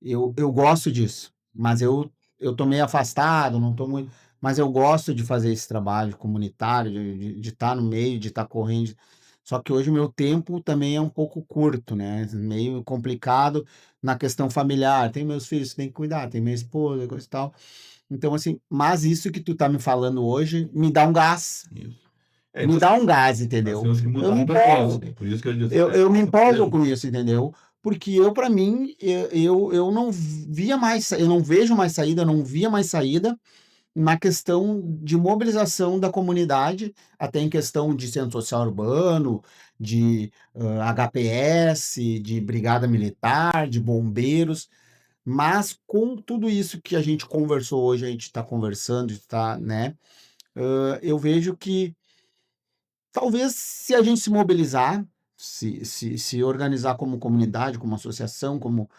eu gosto disso, mas eu tô meio afastado, não tô muito, mas eu gosto de fazer esse trabalho comunitário, de estar no meio, de estar correndo. Só que hoje o meu tempo também é um pouco curto, né? Meio complicado na questão familiar. Tem meus filhos que tem que cuidar, tem minha esposa, coisa e tal. Então, assim, mas isso que tu tá me falando hoje me dá um gás. Isso. Me dá um gás, Nós entendeu? temos que Eu mudar me o propósito. empolgo. Por isso que eu disse, Eu me empolgo com isso, entendeu? Porque para mim, eu não via mais, eu não vejo mais saída, eu não via mais saída na questão de mobilização da comunidade, até em questão de centro social urbano, de HPS, de brigada militar, de bombeiros, mas com tudo isso que a gente conversou hoje, a gente está conversando, está, né? Eu vejo que talvez se a gente se mobilizar, se organizar como comunidade, como associação, como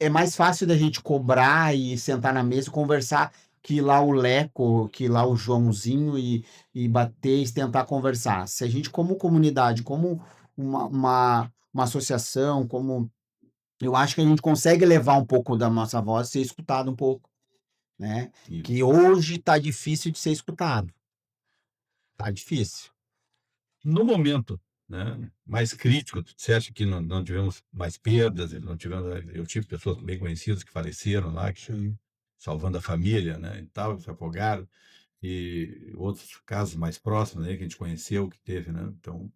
é mais fácil da gente cobrar e sentar na mesa e conversar que ir lá o Leco, que ir lá o Joãozinho e bater e tentar conversar. Se a gente, como comunidade, como uma associação, como eu acho que a gente consegue levar um pouco da nossa voz, ser escutado um pouco, né? isso. Que hoje está difícil de ser escutado. Tá difícil. No momento, né, mais crítico, você acha que não tivemos mais perdas, não tivemos, eu tive pessoas bem conhecidas que faleceram lá, que salvando a família, né, e tal, se afogaram, e outros casos mais próximos, né, que a gente conheceu, que teve, né, então,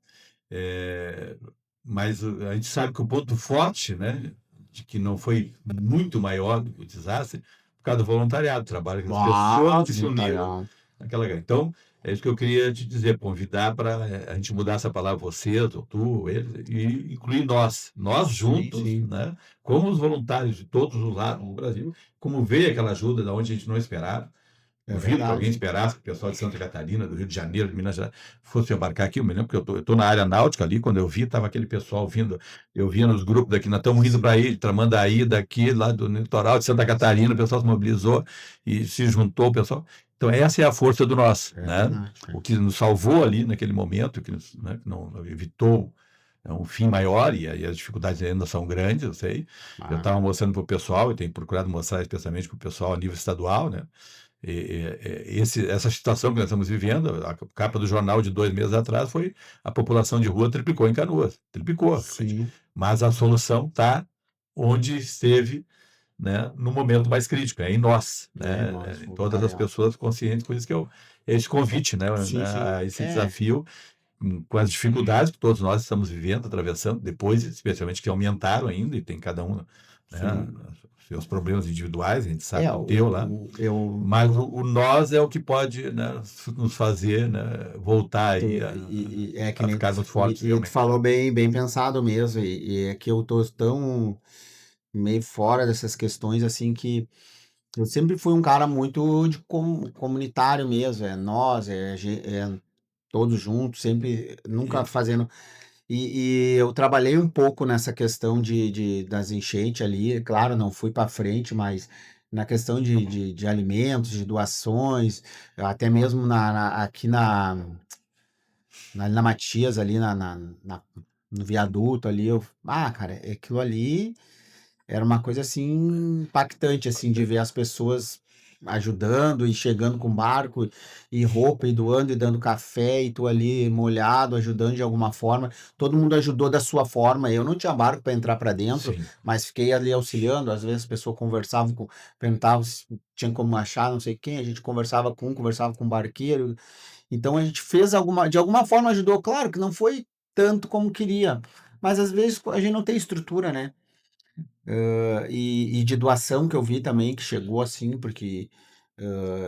é, mas a gente sabe que o ponto forte, né, de que não foi muito maior do que o desastre, por causa do voluntariado, do trabalho que as pessoas que se uniram Voluntariado. naquela guerra. Então, é isso que eu queria te dizer, convidar para a gente mudar essa palavra você, ou tu, ele, e incluir nós Sim, juntos, sim. né, como os voluntários de todos os lados no Brasil, como veio aquela ajuda da onde a gente não esperava. É Duvido que alguém verdade. esperasse que o pessoal de Santa Catarina, do Rio de Janeiro, de Minas Gerais, fosse embarcar aqui. Eu me lembro que eu tô na área náutica ali, quando eu vi, estava aquele pessoal vindo. Eu via nos grupos daqui, nós estamos indo para aí, Tramandaí, daqui, lá do litoral de Santa Catarina, o pessoal se mobilizou e se juntou, o pessoal. Então, essa é a força do nós, É né? verdade. O que nos salvou ali naquele momento, que nos, né, que não evitou um fim maior, e aí as dificuldades ainda são grandes, eu sei. Eu Ah, estava mostrando para o pessoal, e tenho procurado mostrar especialmente para o pessoal a nível estadual, né? Essa situação que nós estamos vivendo, a capa do jornal de 2 meses atrás foi a população de rua triplicou em Canoas, triplicou. sim. Mas a solução está onde esteve, né, no momento mais crítico, é em nós, É, né, nós, em todas as voluntariado. pessoas conscientes, por isso que esse convite, né, Sim, sim. a esse É, desafio, com as dificuldades que todos nós estamos vivendo, atravessando, depois, especialmente, que aumentaram ainda, e tem cada um, né, sim. seus problemas individuais, a gente sabe É, do teu lá, eu, mas o nós é o que pode, né, nos fazer, né, voltar aí é que a nem ficarmos fortes e tu realmente. falou bem pensado mesmo, e é que eu tô tão meio fora dessas questões, assim, que eu sempre fui um cara muito de comunitário mesmo, é nós, todos juntos, sempre, nunca E fazendo. E eu trabalhei um pouco nessa questão das enchentes ali, claro, não fui para frente, mas na questão de alimentos, de doações, até mesmo aqui na Matias, ali no viaduto ali, cara, aquilo ali era uma coisa assim impactante assim de ver as pessoas ajudando e chegando com barco e roupa e doando e dando café e tu ali molhado, ajudando de alguma forma. Todo mundo ajudou da sua forma. Eu não tinha barco para entrar para dentro, sim, mas fiquei ali auxiliando. Às vezes a pessoa conversava com, perguntava se tinha como achar, não sei quem, a gente conversava com o barqueiro. Então a gente fez de alguma forma ajudou. Claro que não foi tanto como queria, mas às vezes a gente não tem estrutura, né? E de doação que eu vi também, que chegou assim, porque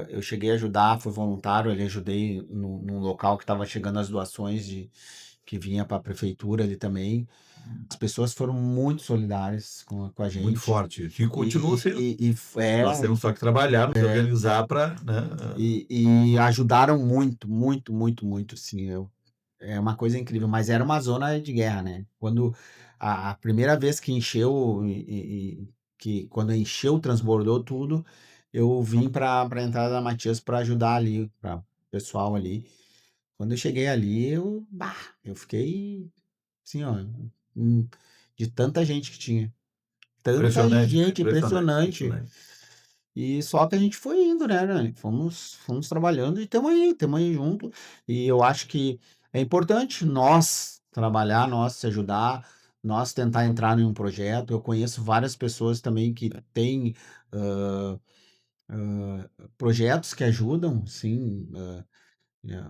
eu cheguei a ajudar, fui voluntário, ali ajudei num local que estava chegando as doações que vinha para a prefeitura ali também. As pessoas foram muito solidárias com a muito gente. forte. E continua sendo. É, Nós temos só que trabalhar, nos organizar para, né? e ajudaram muito, muito, muito, muito, sim. É uma coisa incrível, mas era uma zona de guerra, né? Quando a primeira vez que encheu, que quando encheu, transbordou tudo, eu vim para a entrada da Matias para ajudar ali, para o pessoal ali. Quando eu cheguei ali, eu fiquei assim, ó, hum, de tanta gente que tinha. Tanta Impressionante, gente, impressionante, impressionante. impressionante. E só que a gente foi indo, né? Fomos trabalhando e estamos aí junto. E eu acho que é importante nós trabalhar, nós se ajudar, nós tentar entrar em um projeto. Eu conheço várias pessoas também que têm ah, projetos que ajudam, sim, eh,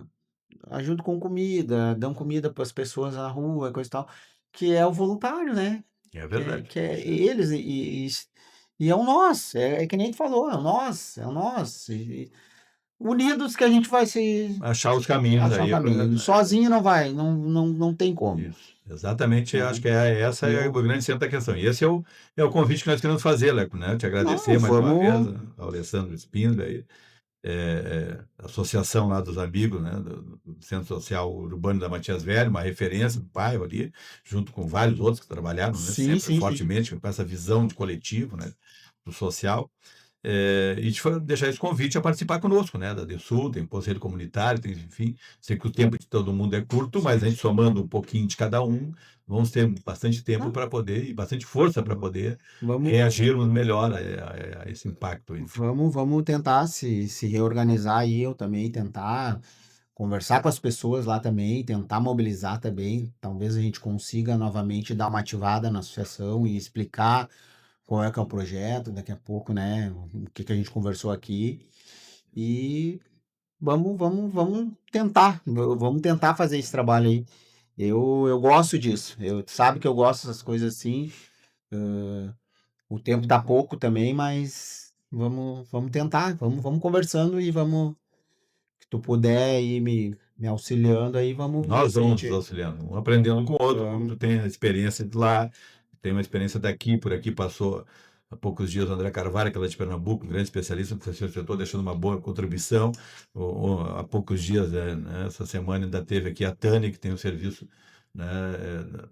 ajudam com comida, dão comida para as pessoas na rua, coisa e tal, que é o voluntário, né? É Que é, verdade. que é eles, e é o nós, é que nem tu falou, é o nós. Unidos que a gente vai se Achar os caminhos achar o aí para. caminho. Sozinho não vai, não tem como, Isso, exatamente, acho né? que essa é o Eu, grande centro da questão. E esse é o convite que nós queremos fazer, Leco, né? Te não, agradecer mais uma vez, vamos, ao Alessandro Spindler, aí, associação lá dos amigos, né? Do Centro Social Urbano da Matias Velho, uma referência do bairro ali, junto com vários outros que trabalharam, né? sim, Sempre sim, sim. fortemente com essa visão de coletivo, né? Do social. E deixar esse convite a participar conosco, né? Da DESUL, tem conselho comunitário, tem, enfim, sei que o tempo de todo mundo é curto, mas a gente somando um pouquinho de cada um, vamos ter bastante tempo Não, para poder, e bastante força para poder vamos, reagirmos melhor a esse impacto aí. vamos tentar se reorganizar aí, eu também tentar conversar com as pessoas lá também, tentar mobilizar também. Talvez a gente consiga novamente dar uma ativada na associação e explicar qual é que é o projeto daqui a pouco, né? O que que a gente conversou aqui. E vamos tentar, vamos tentar fazer esse trabalho aí. Eu gosto disso. Eu sabe que eu gosto dessas coisas assim. O tempo tá pouco também, mas vamos tentar, vamos conversando e vamos que tu puder ir me auxiliando aí, vamos ver Nós se a vamos nos gente auxiliando, um aprendendo com o outro. vamos. Tu tem a experiência de lá, tem uma experiência daqui, por aqui passou há poucos dias o André Carvalho, que é lá de Pernambuco, um grande especialista no terceiro setor, deixando uma boa contribuição. Há poucos dias, né, essa semana, ainda teve aqui a Tânia, que tem um serviço, né,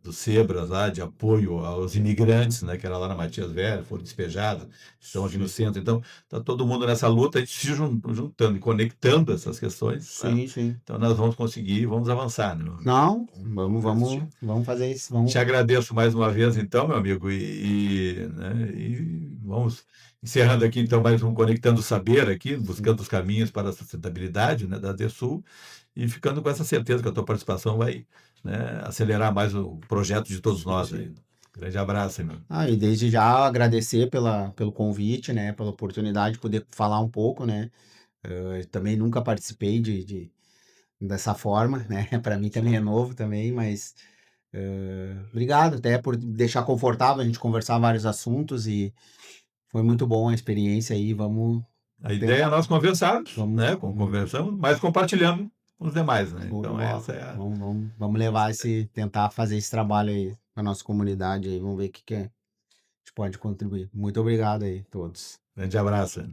do Sebras lá, de apoio aos imigrantes, né, que era lá na Matias Velho, foram despejados, estão aqui no Sim, centro. Então, está todo mundo nessa luta, a gente se juntando e conectando essas questões, né? sim, sim. Então nós vamos conseguir, vamos avançar, né, meu amigo? Não, Vamos resistir. vamos fazer isso, Te vamos. agradeço mais uma vez, então, meu amigo, né, e vamos encerrando aqui, então, mais um Conectando o Saber aqui, buscando os caminhos para a sustentabilidade, né, da DESUL, e ficando com essa certeza que a tua participação vai, né, acelerar mais o projeto de todos Sim, nós sim. aí. Grande abraço, meu. E desde já agradecer pelo convite, né? Pela oportunidade de poder falar um pouco, né? Eu também nunca participei dessa forma, né? Para mim também é novo também, mas obrigado até por deixar confortável a gente conversar vários assuntos e foi muito bom a experiência aí. Vamos A ideia é tentar, nós conversarmos, vamos, né, conversamos, mas compartilhando com os demais, né? show de Então bola. essa é a... Vamos levar tentar fazer esse trabalho aí com a nossa comunidade aí. Vamos ver o que que a gente pode contribuir. Muito obrigado aí, todos. Grande abraço.